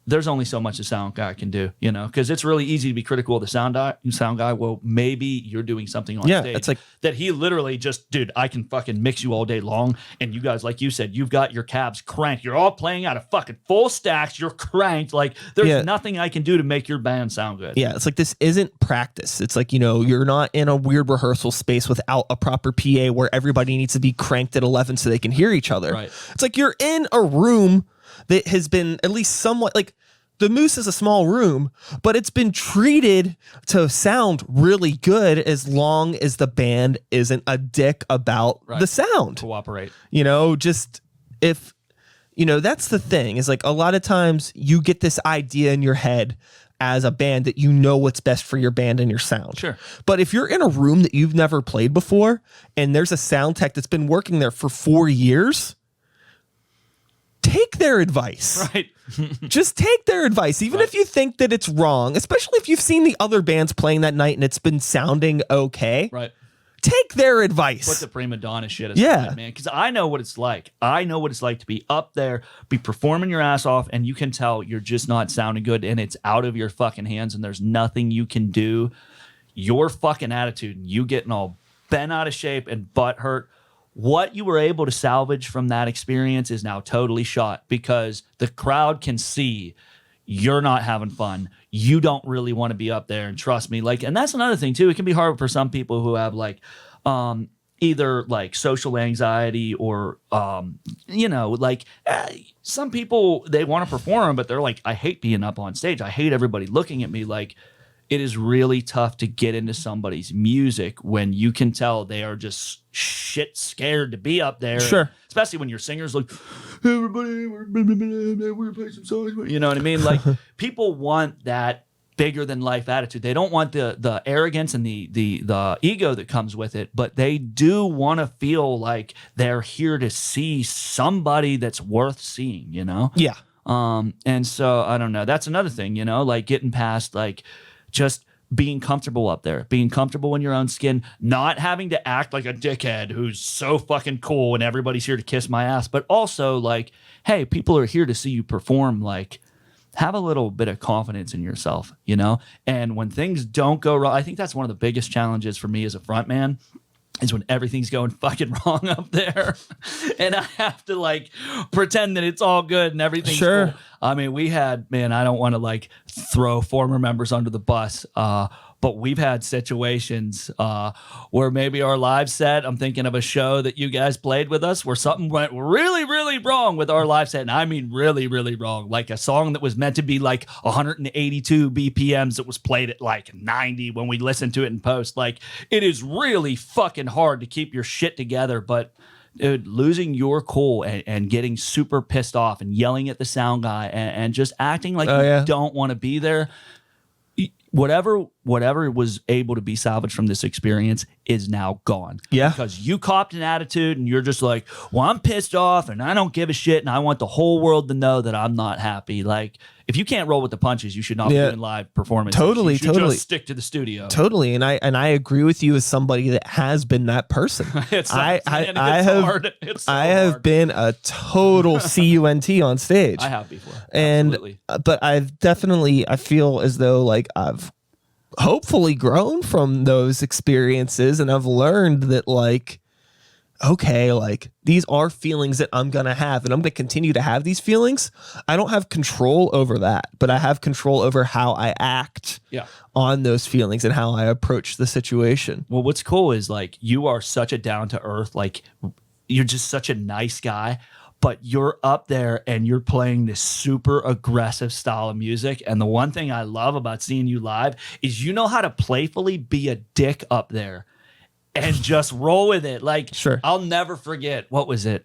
there's only so much a sound guy can do, you know, because it's really easy to be critical of the sound guy. Well, maybe you're doing something on stage it's like that he literally just, dude, I can fucking mix you all day long. And you guys, like you said, you've got your cabs cranked. You're all playing out of fucking full stacks. You're cranked. Like, there's nothing I can do to make your band sound good. Yeah, it's like, this isn't practice. It's like, you know, you're not in a weird rehearsal space without a proper PA where everybody needs to be cranked at 11 so they can hear each other. Right. It's like you're in a room that has been at least somewhat like, the Moose is a small room, but it's been treated to sound really good as long as the band isn't a dick about the sound. Cooperate. You know, just if, you know, that's the thing, is like a lot of times you get this idea in your head as a band that you know what's best for your band and your sound. Sure. But if you're in a room that you've never played before and there's a sound tech that's been working there for 4 years, take their advice. Right. Just take their advice, even if you think that it's wrong, especially if you've seen the other bands playing that night and it's been sounding okay. Right. Take their advice. Put the prima donna shit aside, man. Because I know what it's like. I know what it's like to be up there, be performing your ass off, and you can tell you're just not sounding good, and it's out of your fucking hands, and there's nothing you can do. Your fucking attitude, and you getting all bent out of shape and butt hurt. What you were able to salvage from that experience is now totally shot, because the crowd can see you're not having fun. You don't really want to be up there, and trust me, like, and that's another thing too. It can be hard for some people who have like either like social anxiety or you know, like some people, they want to perform, but they're like, I hate being up on stage. I hate everybody looking at me. Like, it is really tough to get into somebody's music when you can tell they are just shit scared to be up there. Sure. Especially when your singer's like, hey, everybody, we're gonna play some songs. You know what I mean? Like, people want that bigger than life attitude. They don't want the arrogance and the ego that comes with it, but they do want to feel like they're here to see somebody that's worth seeing, you know? Yeah. And so I don't know. That's another thing, you know, like getting past like just being comfortable up there, being comfortable in your own skin, not having to act like a dickhead who's so fucking cool and everybody's here to kiss my ass, but also like, hey, people are here to see you perform. Like, have a little bit of confidence in yourself, you know? And when things don't go wrong, I think that's one of the biggest challenges for me as a front man, is when everything's going fucking wrong up there and I have to like pretend that it's all good and everything's cool. I mean, we had, man, I don't want to like throw former members under the bus, but we've had situations where maybe our live set, I'm thinking of a show that you guys played with us where something went really, really wrong with our live set. And I mean, really, really wrong. Like a song that was meant to be like 182 BPMs that was played at like 90 when we listened to it in post. Like, it is really fucking hard to keep your shit together, but dude, losing your cool and getting super pissed off and yelling at the sound guy and just acting like you don't want to be there. Whatever whatever was able to be salvaged from this experience is now gone. Yeah. Because you copped an attitude and you're just like, well, I'm pissed off and I don't give a shit and I want the whole world to know that I'm not happy. Like, if you can't roll with the punches, you should not be doing live performances. Totally, you should just stick to the studio. Totally, and I agree with you as somebody that has been that person. I have been a total cunt on stage. I have before, and but I feel as though like I've hopefully grown from those experiences, and I've learned that like, okay, like these are feelings that I'm going to have and I'm going to continue to have these feelings. I don't have control over that, but I have control over how I act on those feelings and how I approach the situation. Well, what's cool is like you are such a down to earth, like you're just such a nice guy, but you're up there and you're playing this super aggressive style of music. And the one thing I love about seeing you live is you know how to playfully be a dick up there. And just roll with it. Like, sure. I'll never forget. What was it?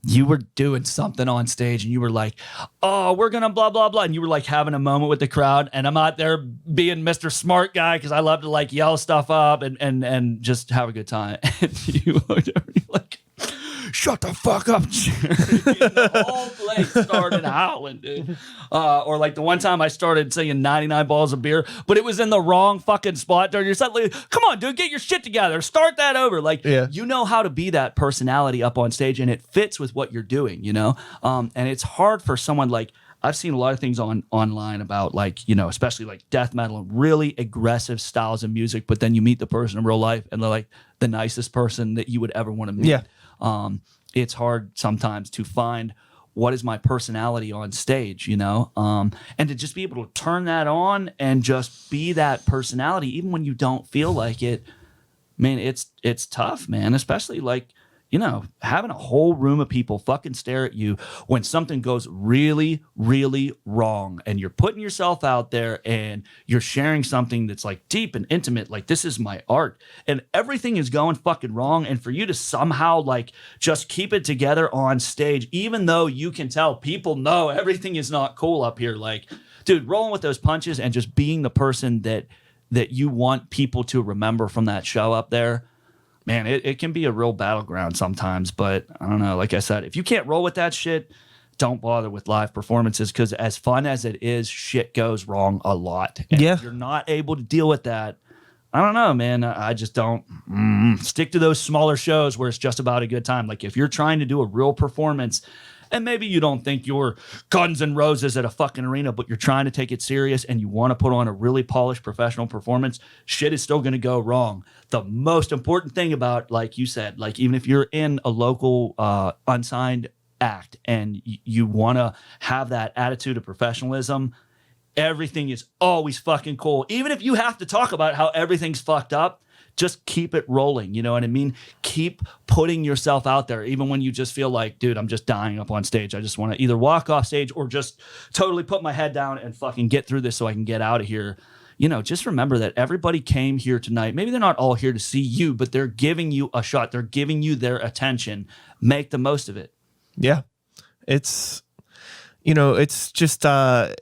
You were doing something on stage and you were like, oh, we're going to blah, blah, blah. And you were like having a moment with the crowd. And I'm out there being Mr. Smart Guy because I love to like yell stuff up and just have a good time. And you looked over and you're like, shut the fuck up, Jerry. The whole place started howling, dude. Or like the one time I started singing 99 Balls of Beer, but it was in the wrong fucking spot. You're suddenly, come on, dude, get your shit together. Start that over. Like, you know how to be that personality up on stage, and it fits with what you're doing, you know? And it's hard for someone like, I've seen a lot of things online about like, you know, especially like death metal and really aggressive styles of music, but then you meet the person in real life and they're like the nicest person that you would ever want to meet. Yeah. It's hard sometimes to find what is my personality on stage, you know, and to just be able to turn that on and just be that personality, even when you don't feel like it. Man, it's tough, man, especially like, you know, having a whole room of people fucking stare at you when something goes really, really wrong and you're putting yourself out there and you're sharing something that's like deep and intimate. Like, this is my art and everything is going fucking wrong. And for you to somehow like just keep it together on stage, even though you can tell people know everything is not cool up here. Like, dude, rolling with those punches and just being the person that you want people to remember from that show up there. Man, it can be a real battleground sometimes, but I don't know. Like I said, if you can't roll with that shit, don't bother with live performances because as fun as it is, shit goes wrong a lot. And if you're not able to deal with that, I don't know, man. I just don't stick to those smaller shows where it's just about a good time. Like if you're trying to do a real performance and maybe you don't think you're Guns N' Roses at a fucking arena, but you're trying to take it serious and you want to put on a really polished professional performance, shit is still going to go wrong. The most important thing about, like you said, like even if you're in a local unsigned act and you want to have that attitude of professionalism, everything is always fucking cool. Even if you have to talk about how everything's fucked up, just keep it rolling. You know what I mean? Keep putting yourself out there, even when you just feel like, dude, I'm just dying up on stage. I just want to either walk off stage or just totally put my head down and fucking get through this so I can get out of here. You know, just remember that everybody came here tonight. Maybe they're not all here to see you, but they're giving you a shot. They're giving you their attention. Make the most of it. Yeah. It's, you know, it's just a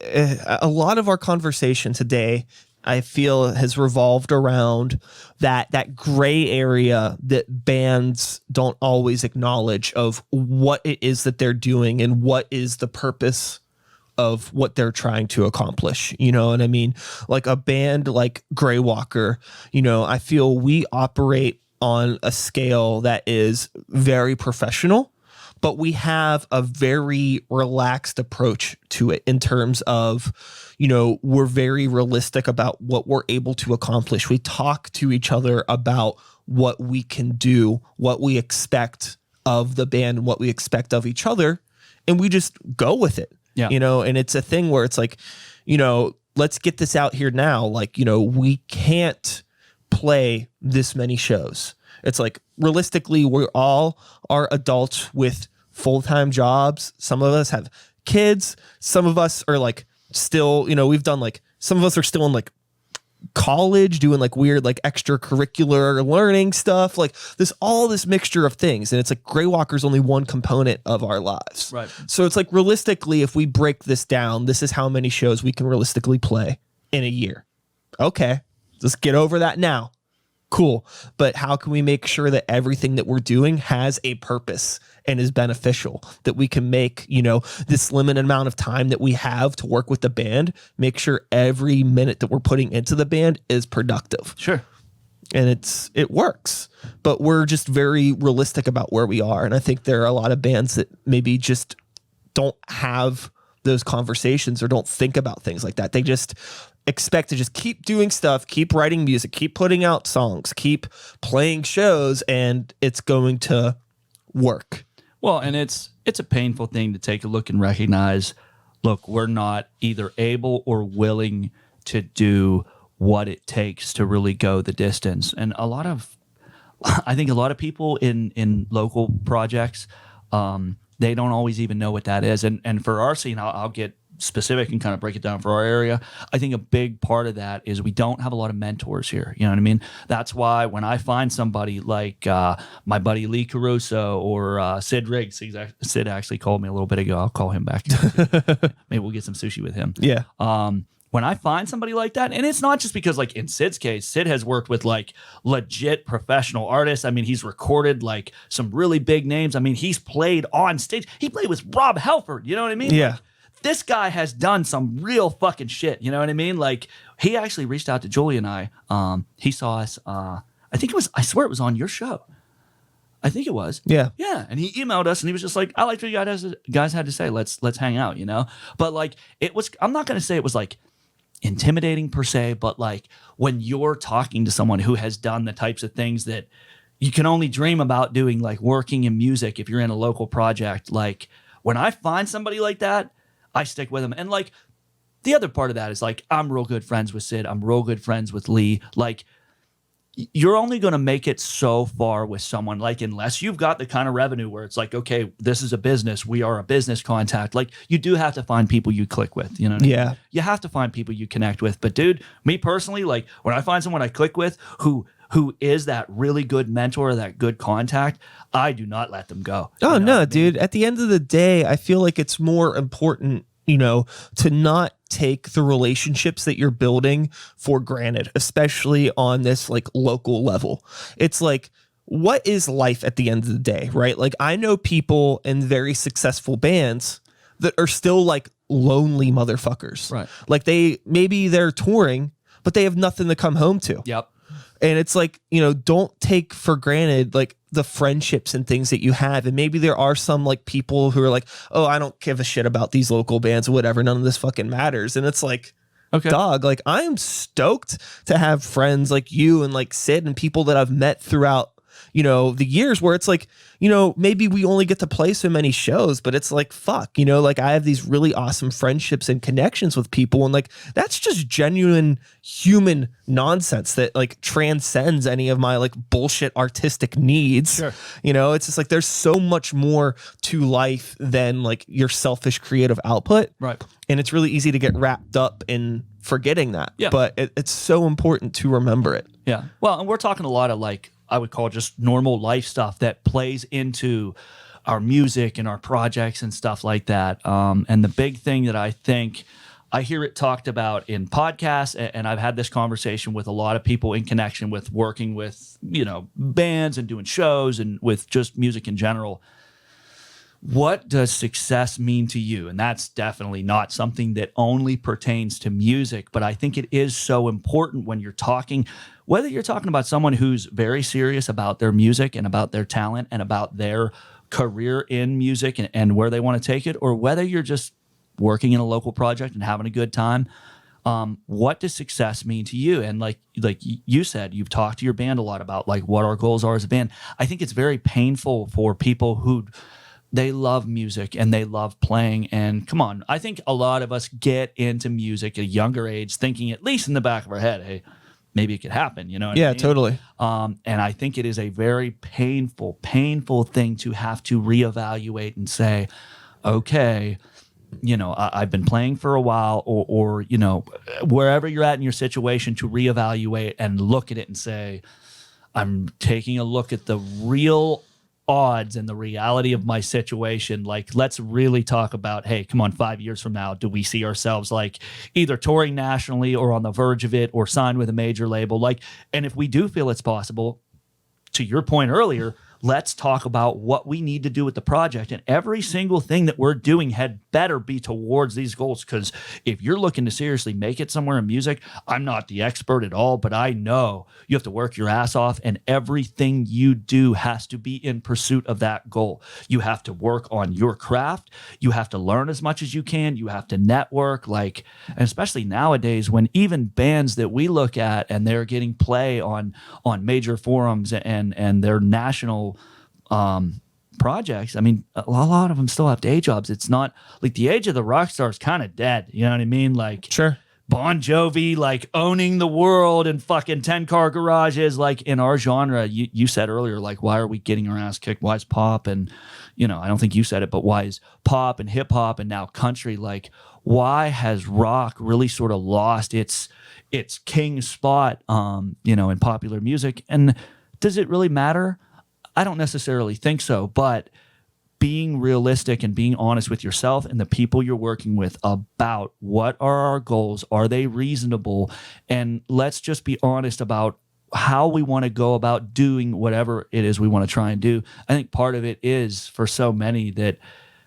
lot of our conversation today, I feel, has revolved around that gray area that bands don't always acknowledge of what it is that they're doing and what is the purpose of what they're trying to accomplish. You know what I mean? Like a band like Greywalker, you know, I feel we operate on a scale that is very professional, but we have a very relaxed approach to it in terms of, you know, we're very realistic about what we're able to accomplish. We talk to each other about what we can do, what we expect of the band, and what we expect of each other, and we just go with it. Yeah. You know, and it's a thing where it's like, you know, let's get this out here now. Like, you know, we can't play this many shows. It's like realistically, we all are adults with full-time jobs. Some of us have kids. Some of us are like still, you know, we've done like, some of us are still in like college doing like weird, like extracurricular learning stuff. Like there's all this mixture of things. And it's like Greywalker's only one component of our lives. Right. So it's like realistically, if we break this down, this is how many shows we can realistically play in a year. Okay, let's get over that now. Cool. But how can we make sure that everything that we're doing has a purpose and is beneficial, that we can make, this limited amount of time that we have to work with the band, make sure every minute that we're putting into the band is productive. Sure. And it works, but we're just very realistic about where we are. And I think there are a lot of bands that maybe just don't have those conversations or don't think about things like that. They just expect to just keep doing stuff, keep writing music, keep putting out songs, keep playing shows, and it's going to work. Well, and it's a painful thing to take a look and recognize, look, we're not either able or willing to do what it takes to really go the distance. And I think a lot of people in local projects, they don't always even know what that is. And for our scene, I'll get specific and kind of break it down for our area. I think a big part of that is we don't have a lot of mentors here. You know what I mean? That's why when I find somebody like my buddy Lee Caruso or Sid Riggs, Sid actually called me a little bit ago. I'll call him back. Maybe we'll get some sushi with him. Yeah. When I find somebody like that, and it's not just because, like in Sid's case, Sid has worked with like legit professional artists. I mean, he's recorded like some really big names. I mean, he's played on stage. He played with Rob Halford. You know what I mean? Yeah. Like, this guy has done some real fucking shit. You know what I mean? Like, he actually reached out to Julie and I. He saw us. I swear it was on your show. I think it was. Yeah. Yeah. And he emailed us and he was just like, I liked what you guys had to say. Let's hang out, But like, I'm not going to say it was like intimidating per se, but like when you're talking to someone who has done the types of things that you can only dream about doing, like working in music, if you're in a local project, like when I find somebody like that, I stick with them. And like the other part of that is like, I'm real good friends with Sid. I'm real good friends with Lee. Like, you're only going to make it so far with someone, like, unless you've got the kind of revenue where it's like, okay, this is a business. We are a business contact. Like, you do have to find people you click with, what I mean? Yeah. You have to find people you connect with. But dude, me personally, like when I find someone I click with who is that really good mentor, that good contact, I do not let them go. Oh, no, dude. At the end of the day, I feel like it's more important, to not take the relationships that you're building for granted, especially on this like local level. It's like, what is life at the end of the day, right? Like, I know people in very successful bands that are still like lonely motherfuckers. Right. Like maybe they're touring, but they have nothing to come home to. Yep. And it's like, don't take for granted like the friendships and things that you have. And maybe there are some like people who are like, oh, I don't give a shit about these local bands or whatever. None of this fucking matters. And it's like, okay, dog, like I'm stoked to have friends like you and like Sid and people that I've met throughout, the years where it's like, maybe we only get to play so many shows, but it's like, fuck, like I have these really awesome friendships and connections with people. And like, that's just genuine human nonsense that like transcends any of my like bullshit artistic needs. Sure. It's just like, there's so much more to life than like your selfish creative output. Right. And it's really easy to get wrapped up in forgetting that. Yeah. But it's so important to remember it. Yeah. Well, and we're talking a lot of like, I would call just normal life stuff that plays into our music and our projects and stuff like that. And the big thing that I think I hear it talked about in podcasts, and I've had this conversation with a lot of people in connection with working with, bands and doing shows and with just music in general. What does success mean to you? And that's definitely not something that only pertains to music, but I think it is so important when you're talking, whether you're talking about someone who's very serious about their music and about their talent and about their career in music and where they want to take it, or whether you're just working in a local project and having a good time. What does success mean to you? And like you said, you've talked to your band a lot about like what our goals are as a band. I think it's very painful for people who they love music and they love playing. And come on, I think a lot of us get into music at a younger age thinking, at least in the back of our head, hey, maybe it could happen, what I mean? Totally. And I think it is a very painful thing to have to reevaluate and say, okay, I've been playing for a while, or wherever you're at in your situation, to reevaluate and look at it and say, I'm taking a look at the real odds and the reality of my situation, like, let's really talk about, hey, come on, 5 years from now, do we see ourselves like either touring nationally or on the verge of it or signed with a major label? Like, and if we do feel it's possible, to your point earlier, let's talk about what we need to do with the project. And every single thing that we're doing had better be towards these goals. Because if you're looking to seriously make it somewhere in music, I'm not the expert at all, but I know you have to work your ass off, and everything you do has to be in pursuit of that goal. You have to work on your craft. You have to learn as much as you can. You have to network, like, and especially nowadays when even bands that we look at and they're getting play on major forums and their national projects. I mean, a lot of them still have day jobs. It's not like the age of the rock star is kind of dead. You know what I mean? Like, Sure. Bon Jovi, like, owning the world and fucking 10-car garages. Like, in our genre, you said earlier, like, why are we getting our ass kicked? Why is pop and, you know, I don't think you said it, but why is pop and hip hop and now country, like, why has rock really sort of lost its king spot, you know, in popular music? And does it really matter? I don't necessarily think so, but being realistic and being honest with yourself and the people you're working with about what are our goals, are they reasonable, and let's just be honest about how we want to go about doing whatever it is we want to try and do. I think part of it is, for so many, that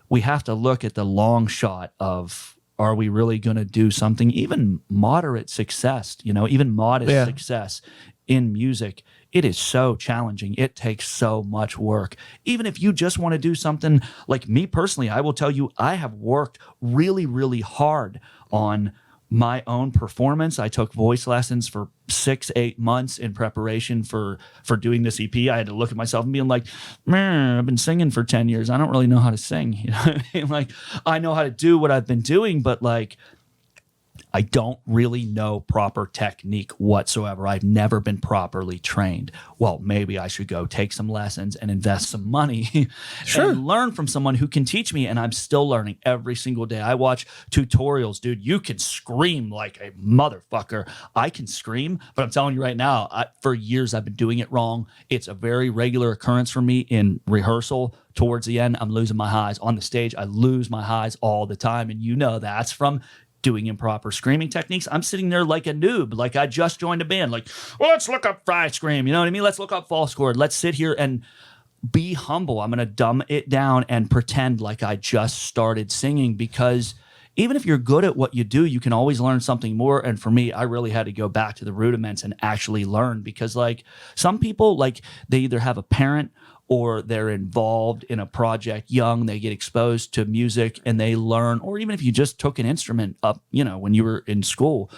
we have to look at the long shot of, are we really going to do something, even moderate success, you know, even modest success in music. It is so challenging. It takes so much work. Even if you just want to do something, like me personally, I will tell you, I have worked really, really hard on my own performance. I took voice lessons for 6-8 months in preparation for doing this EP. I had to look at myself and being like, man, I've been singing for 10 years. I don't really know how to sing. You know what I mean? Like, I know how to do what I've been doing, but like, I don't really know proper technique whatsoever. I've never been properly trained. Well, maybe I should go take some lessons and invest some money and learn from someone who can teach me. And I'm still learning every single day. I watch tutorials, dude. You can scream like a motherfucker. I can scream, but I'm telling you right now, for years I've been doing it wrong. It's a very regular occurrence for me in rehearsal. Towards the end, I'm losing my highs. On the stage, I lose my highs all the time. And you know that's from doing improper screaming techniques. I'm sitting there like a noob, like I just joined a band. Like, well, let's look up fry scream. You know what I mean? Let's look up false chord. Let's sit here and be humble. I'm going to dumb it down and pretend like I just started singing, because even if you're good at what you do, you can always learn something more. And for me, I really had to go back to the rudiments and actually learn, because like some people, like, they either have a parent or they're involved in a project young, they get exposed to music and they learn, or even if you just took an instrument up, you know, when you were in school,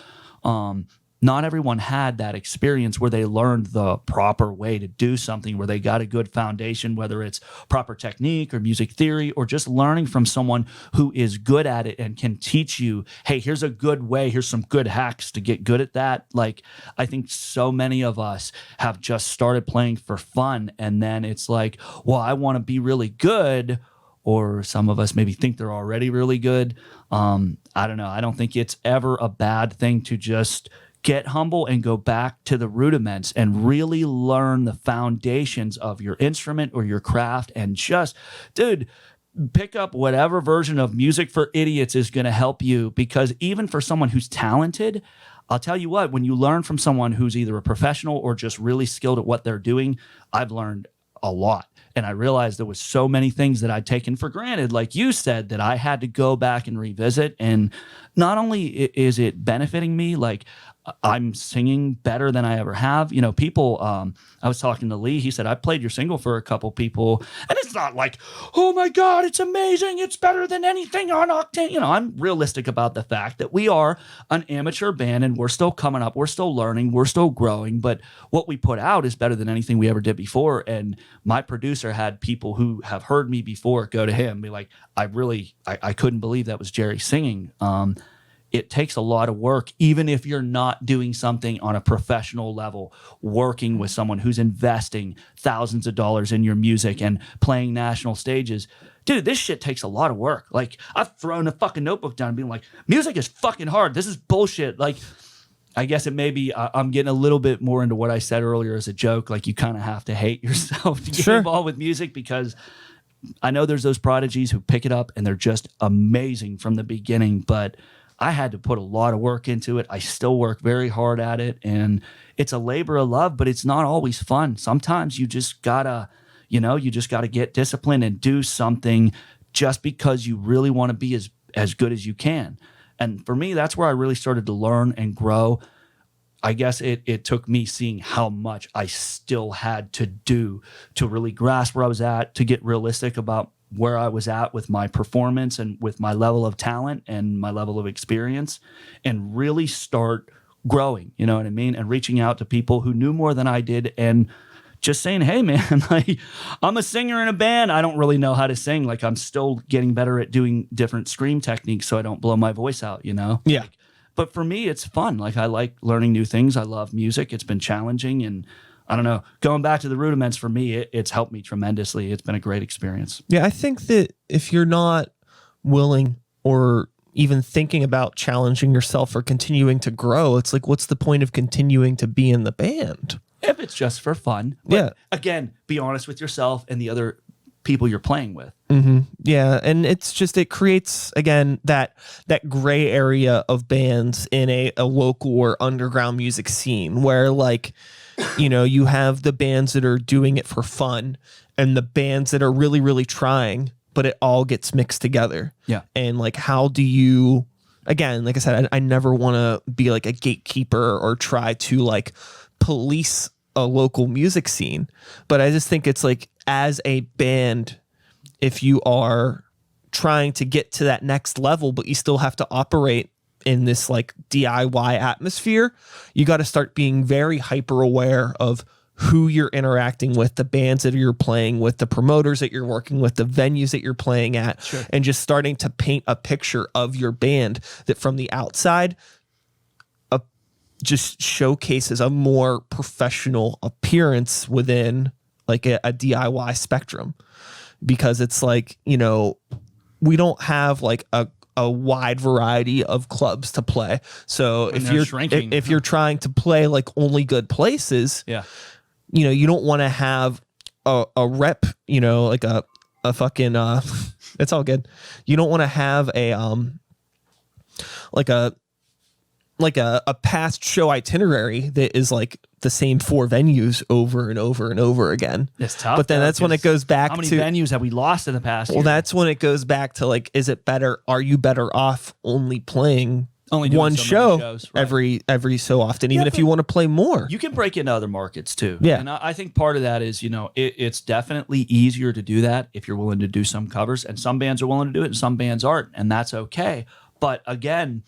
not everyone had that experience where they learned the proper way to do something, where they got a good foundation, whether it's proper technique or music theory, or just learning from someone who is good at it and can teach you, hey, here's a good way, here's some good hacks to get good at that. Like, I think so many of us have just started playing for fun, and then it's like, well, I want to be really good, or some of us maybe think they're already really good. I don't know. I don't think it's ever a bad thing to just get humble and go back to the rudiments and really learn the foundations of your instrument or your craft. And just, dude, pick up whatever version of Music for Idiots is going to help you, because even for someone who's talented, I'll tell you what, when you learn from someone who's either a professional or just really skilled at what they're doing, I've learned a lot. And I realized there was so many things that I'd taken for granted, like you said, that I had to go back and revisit. And not only is it benefiting me, like, I'm singing better than I ever have. You know, people, I was talking to Lee, he said, I played your single for a couple people, and it's not like, oh my God, it's amazing, it's better than anything on Octane. You know, I'm realistic about the fact that we are an amateur band and we're still coming up, we're still learning, we're still growing, but what we put out is better than anything we ever did before. And my producer had people who have heard me before go to him, be like, I couldn't believe that was Jerry singing. It takes a lot of work, even if you're not doing something on a professional level, working with someone who's investing thousands of dollars in your music and playing national stages. Dude, this shit takes a lot of work. Like, I've thrown a fucking notebook down and been like, music is fucking hard. This is bullshit. Like, I guess it may be, I'm getting a little bit more into what I said earlier as a joke. Like, you kind of have to hate yourself to get involved with music, because I know there's those prodigies who pick it up and they're just amazing from the beginning, but I had to put a lot of work into it. I still work very hard at it, and it's a labor of love, but it's not always fun. Sometimes you just gotta, get disciplined and do something just because you really want to be as good as you can. And for me, that's where I really started to learn and grow. I guess it took me seeing how much I still had to do to really grasp where I was at, to get realistic about where I was at with my performance and with my level of talent and my level of experience, and really start growing, you know what I mean? And reaching out to people who knew more than I did, and just saying, hey man, like, I'm a singer in a band. I don't really know how to sing. Like, I'm still getting better at doing different scream techniques so I don't blow my voice out, you know? Yeah. Like, but for me, it's fun. Like, I like learning new things. I love music. It's been challenging, and I don't know, going back to the rudiments, for me, it's helped me tremendously. It's been a great experience. Yeah, I think that if you're not willing or even thinking about challenging yourself or continuing to grow, it's like, what's the point of continuing to be in the band? If it's just for fun. But Yeah. again, be honest with yourself and the other people you're playing with. Mm-hmm. Yeah, and it's just, it creates, again, that gray area of bands in a local or underground music scene where, like, you have the bands that are doing it for fun and the bands that are really, really trying, but it all gets mixed together. Yeah. And like, how do you, again, like I said, I never want to be like a gatekeeper or try to like police a local music scene. But I just think it's like, as a band, if you are trying to get to that next level, but you still have to operate in this like DIY atmosphere, you got to start being very hyper aware of who you're interacting with, the bands that you're playing with, the promoters that you're working with, the venues that you're playing at, Sure. and just starting to paint a picture of your band that from the outside just showcases a more professional appearance within like a DIY spectrum. Because it's like, we don't have like a wide variety of clubs to play. So And they're shrinking. if you're trying to play like only good places, Yeah. You don't want to have a rep, like a fucking it's all good. You don't want to have like a past show itinerary that is like the same 4 venues over and over and over again. It's tough. But then that's when it goes back to how many venues have we lost in the past year? Well, that's when it goes back to like, are you better off only playing Only doing one so many show shows, right. every so often, even if you want to play more? You can break into other markets too. Yeah. And I think part of that is, it's definitely easier to do that if you're willing to do some covers, and some bands are willing to do it and some bands aren't, and that's okay. But again,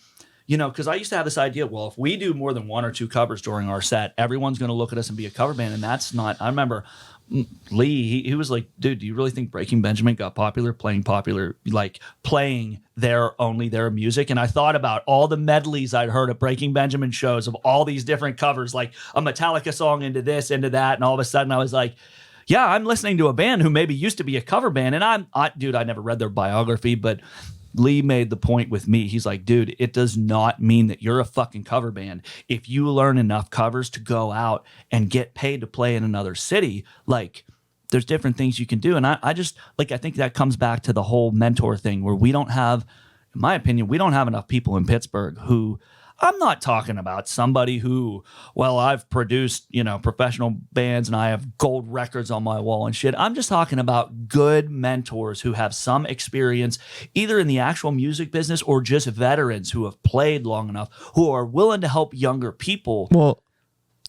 because I used to have this idea, well, if we do more than 1 or 2 covers during our set, everyone's going to look at us and be a cover band. And that's not, I remember Lee, he was like, dude, do you really think Breaking Benjamin got playing their music? And I thought about all the medleys I'd heard at Breaking Benjamin shows of all these different covers, like a Metallica song into this, into that. And all of a sudden I was like, yeah, I'm listening to a band who maybe used to be a cover band. And I never read their biography, but Lee made the point with me. He's like, dude, it does not mean that you're a fucking cover band. If you learn enough covers to go out and get paid to play in another city, like, there's different things you can do. And I just, like, I think that comes back to the whole mentor thing, where we don't have, in my opinion, we don't have enough people in Pittsburgh who, I'm not talking about somebody who, well, I've produced, professional bands and I have gold records on my wall and shit. I'm just talking about good mentors who have some experience either in the actual music business or just veterans who have played long enough, who are willing to help younger people. Well,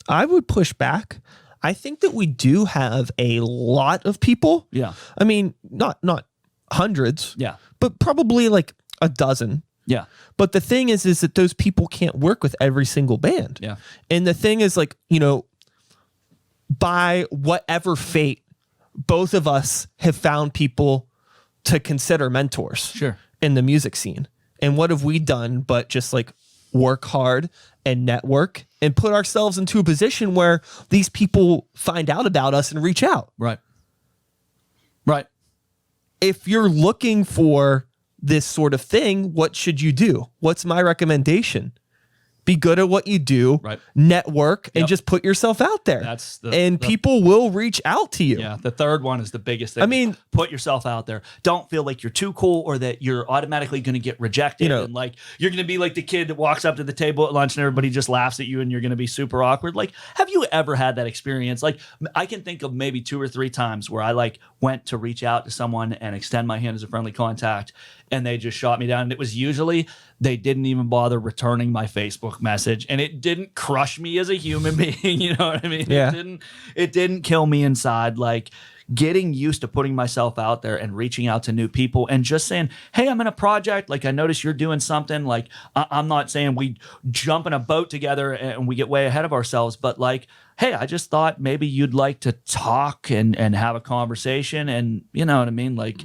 I would push back. I think that we do have a lot of people. Yeah. I mean, not hundreds. Yeah. But probably like a dozen. Yeah. But the thing is that those people can't work with every single band. Yeah. And the thing is, like, by whatever fate, both of us have found people to consider mentors. Sure. In the music scene. And what have we done but just like work hard and network and put ourselves into a position where these people find out about us and reach out. Right. Right. If you're looking for this sort of thing, what should you do? What's my recommendation? be good at what you do, Right. network, and just put yourself out there. That's people will reach out to you. Yeah, the third one is the biggest thing. I mean, put yourself out there. Don't feel like you're too cool or that you're automatically going to get rejected. And like you're going to be like the kid that walks up to the table at lunch and everybody just laughs at you and you're going to be super awkward. Like, have you ever had that experience? Like, I can think of maybe 2 or 3 times where I like went to reach out to someone and extend my hand as a friendly contact, and they just shot me down. And it was usually they didn't even bother returning my Facebook message, and it didn't crush me as a human being. You know what I mean? Yeah. It didn't kill me inside. Like, getting used to putting myself out there and reaching out to new people and just saying, hey, I'm in a project. Like, I notice you're doing something. Like, I'm not saying we jump in a boat together and we get way ahead of ourselves, but like, hey, I just thought maybe you'd like to talk and have a conversation. And you know what I mean? Like,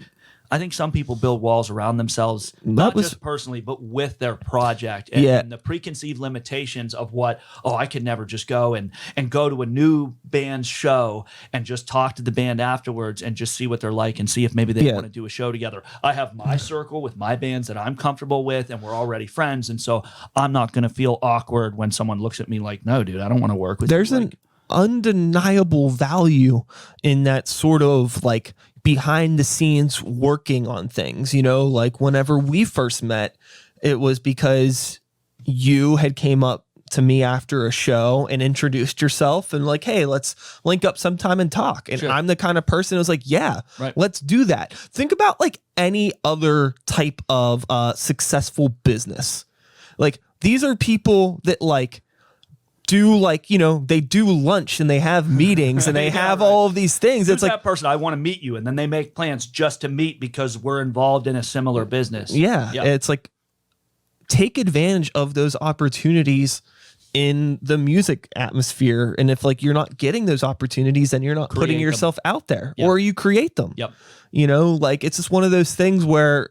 I think some people build walls around themselves, not just personally, but with their project and the preconceived limitations of what, I could never just go and go to a new band's show and just talk to the band afterwards and just see what they're like and see if maybe they want to do a show together. I have my circle with my bands that I'm comfortable with and we're already friends. And so I'm not going to feel awkward when someone looks at me like, no, dude, I don't want to work with you. There's an undeniable value in that sort of like behind the scenes working on things, like whenever we first met, it was because you had came up to me after a show and introduced yourself and like, hey, let's link up sometime and talk. And I'm the kind of person who's like, let's do that. Think about like any other type of successful business. Like, these are people that like do like, they do lunch and they have meetings and they have all of these things. Who's it's like that person, I want to meet you, and then they make plans just to meet because we're involved in a similar business. It's like, take advantage of those opportunities in the music atmosphere. And if like you're not getting those opportunities, then you're not putting yourself out there, or you create them. Like, it's just one of those things where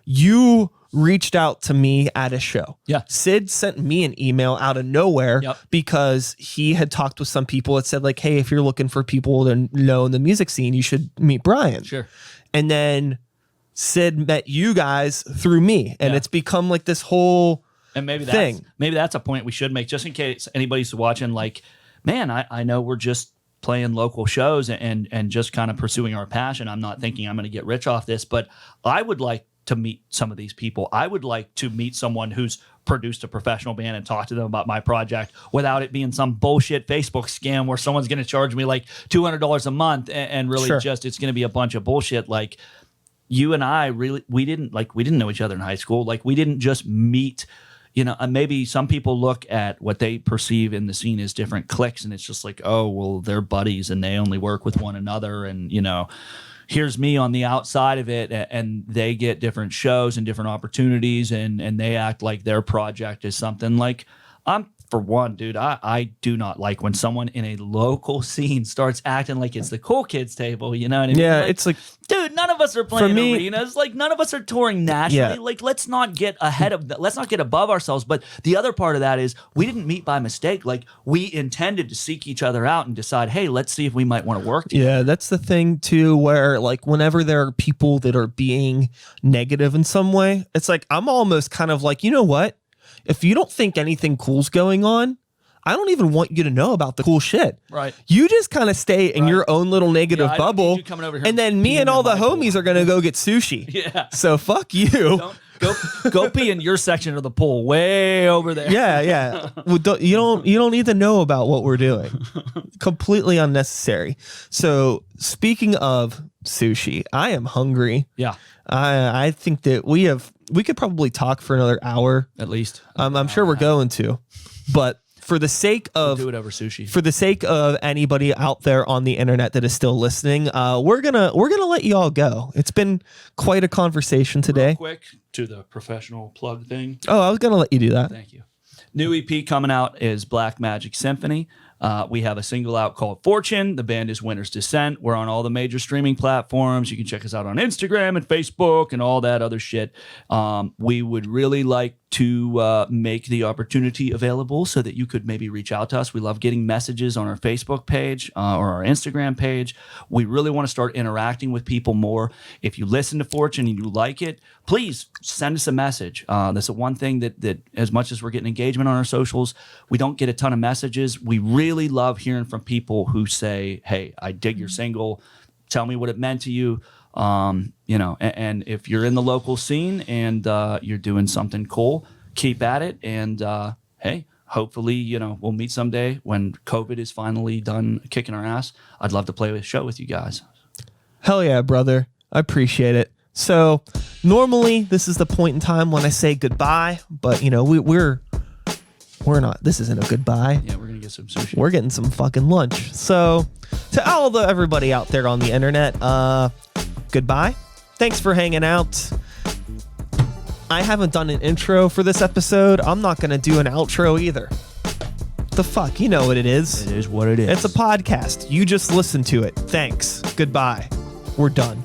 you reached out to me at a show. Sid sent me an email out of nowhere because he had talked with some people that said like, hey, if you're looking for people to know in the music scene, you should meet Brian. And then Sid met you guys through me, and it's become like this whole thing. Maybe that's a point we should make, just in case anybody's watching. Like, man, I know we're just playing local shows and just kind of pursuing our passion. I'm not thinking I'm going to get rich off this, but I would like to meet some of these people. I would like to meet someone who's produced a professional band and talk to them about my project without it being some bullshit Facebook scam where someone's going to charge me like $200 a month and really just, it's going to be a bunch of bullshit. Like, you and I really, we didn't know each other in high school. Like, we didn't just meet, and maybe some people look at what they perceive in the scene as different cliques, and it's just like, oh, well, they're buddies and they only work with one another. And, here's me on the outside of it, and they get different shows and different opportunities, and they act like their project is something. Like, for one, dude, I do not like when someone in a local scene starts acting like it's the cool kids table. You know what I mean? Yeah, like, it's like, dude, none of us are playing arenas. Like, none of us are touring nationally. Like, let's not get ahead of that. Let's not get above ourselves. But the other part of that is we didn't meet by mistake. Like, we intended to seek each other out and decide, hey, let's see if we might want to work together. Yeah, that's the thing too, where like whenever there are people that are being negative in some way, it's like, I'm almost kind of like, you know what? If you don't think anything cool's going on, I don't even want you to know about the cool shit. Right. You just kind of stay in your own little negative bubble. And then me and all the homies are going to go get sushi. Yeah. So fuck you. Go pee in your section of the pool way over there. Yeah. Well, you don't need to know about what we're doing. Completely unnecessary. So speaking of sushi, I am hungry. Yeah. I think that we could probably talk for another hour at least. I'm sure we're going to, but for the sake of we'll do it over sushi. For the sake of anybody out there on the internet that is still listening, we're gonna let you all go. It's been quite a conversation today. Real quick to the professional plug thing. Oh, I was gonna let you do that. Thank you. New EP coming out is Black Magic Symphony. We have a single out called Fortune. The band is Winter's Descent. We're on all the major streaming platforms. You can check us out on Instagram and Facebook and all that other shit. We would really like to make the opportunity available so that you could maybe reach out to us. We love getting messages on our Facebook page or our Instagram page. We really want to start interacting with people more. If you listen to Fortune and you like it, please send us a message. That's the one thing that as much as we're getting engagement on our socials, we don't get a ton of messages. We really love hearing from people who say, hey, I dig your single. Tell me what it meant to you. And if you're in the local scene and you're doing something cool, keep at it. And hey, hopefully, we'll meet someday when COVID is finally done kicking our ass. I'd love to play a show with you guys. Hell yeah, brother. I appreciate it. So normally this is the point in time when I say goodbye, but we're not. This isn't a goodbye. Yeah, we're gonna get some sushi. We're getting some fucking lunch. So to everybody out there on the internet, goodbye. Thanks for hanging out. I haven't done an intro for this episode. I'm not gonna do an outro either. The fuck, you know what it is. It is what it is. It's a podcast. You just listen to it. Thanks. Goodbye. We're done.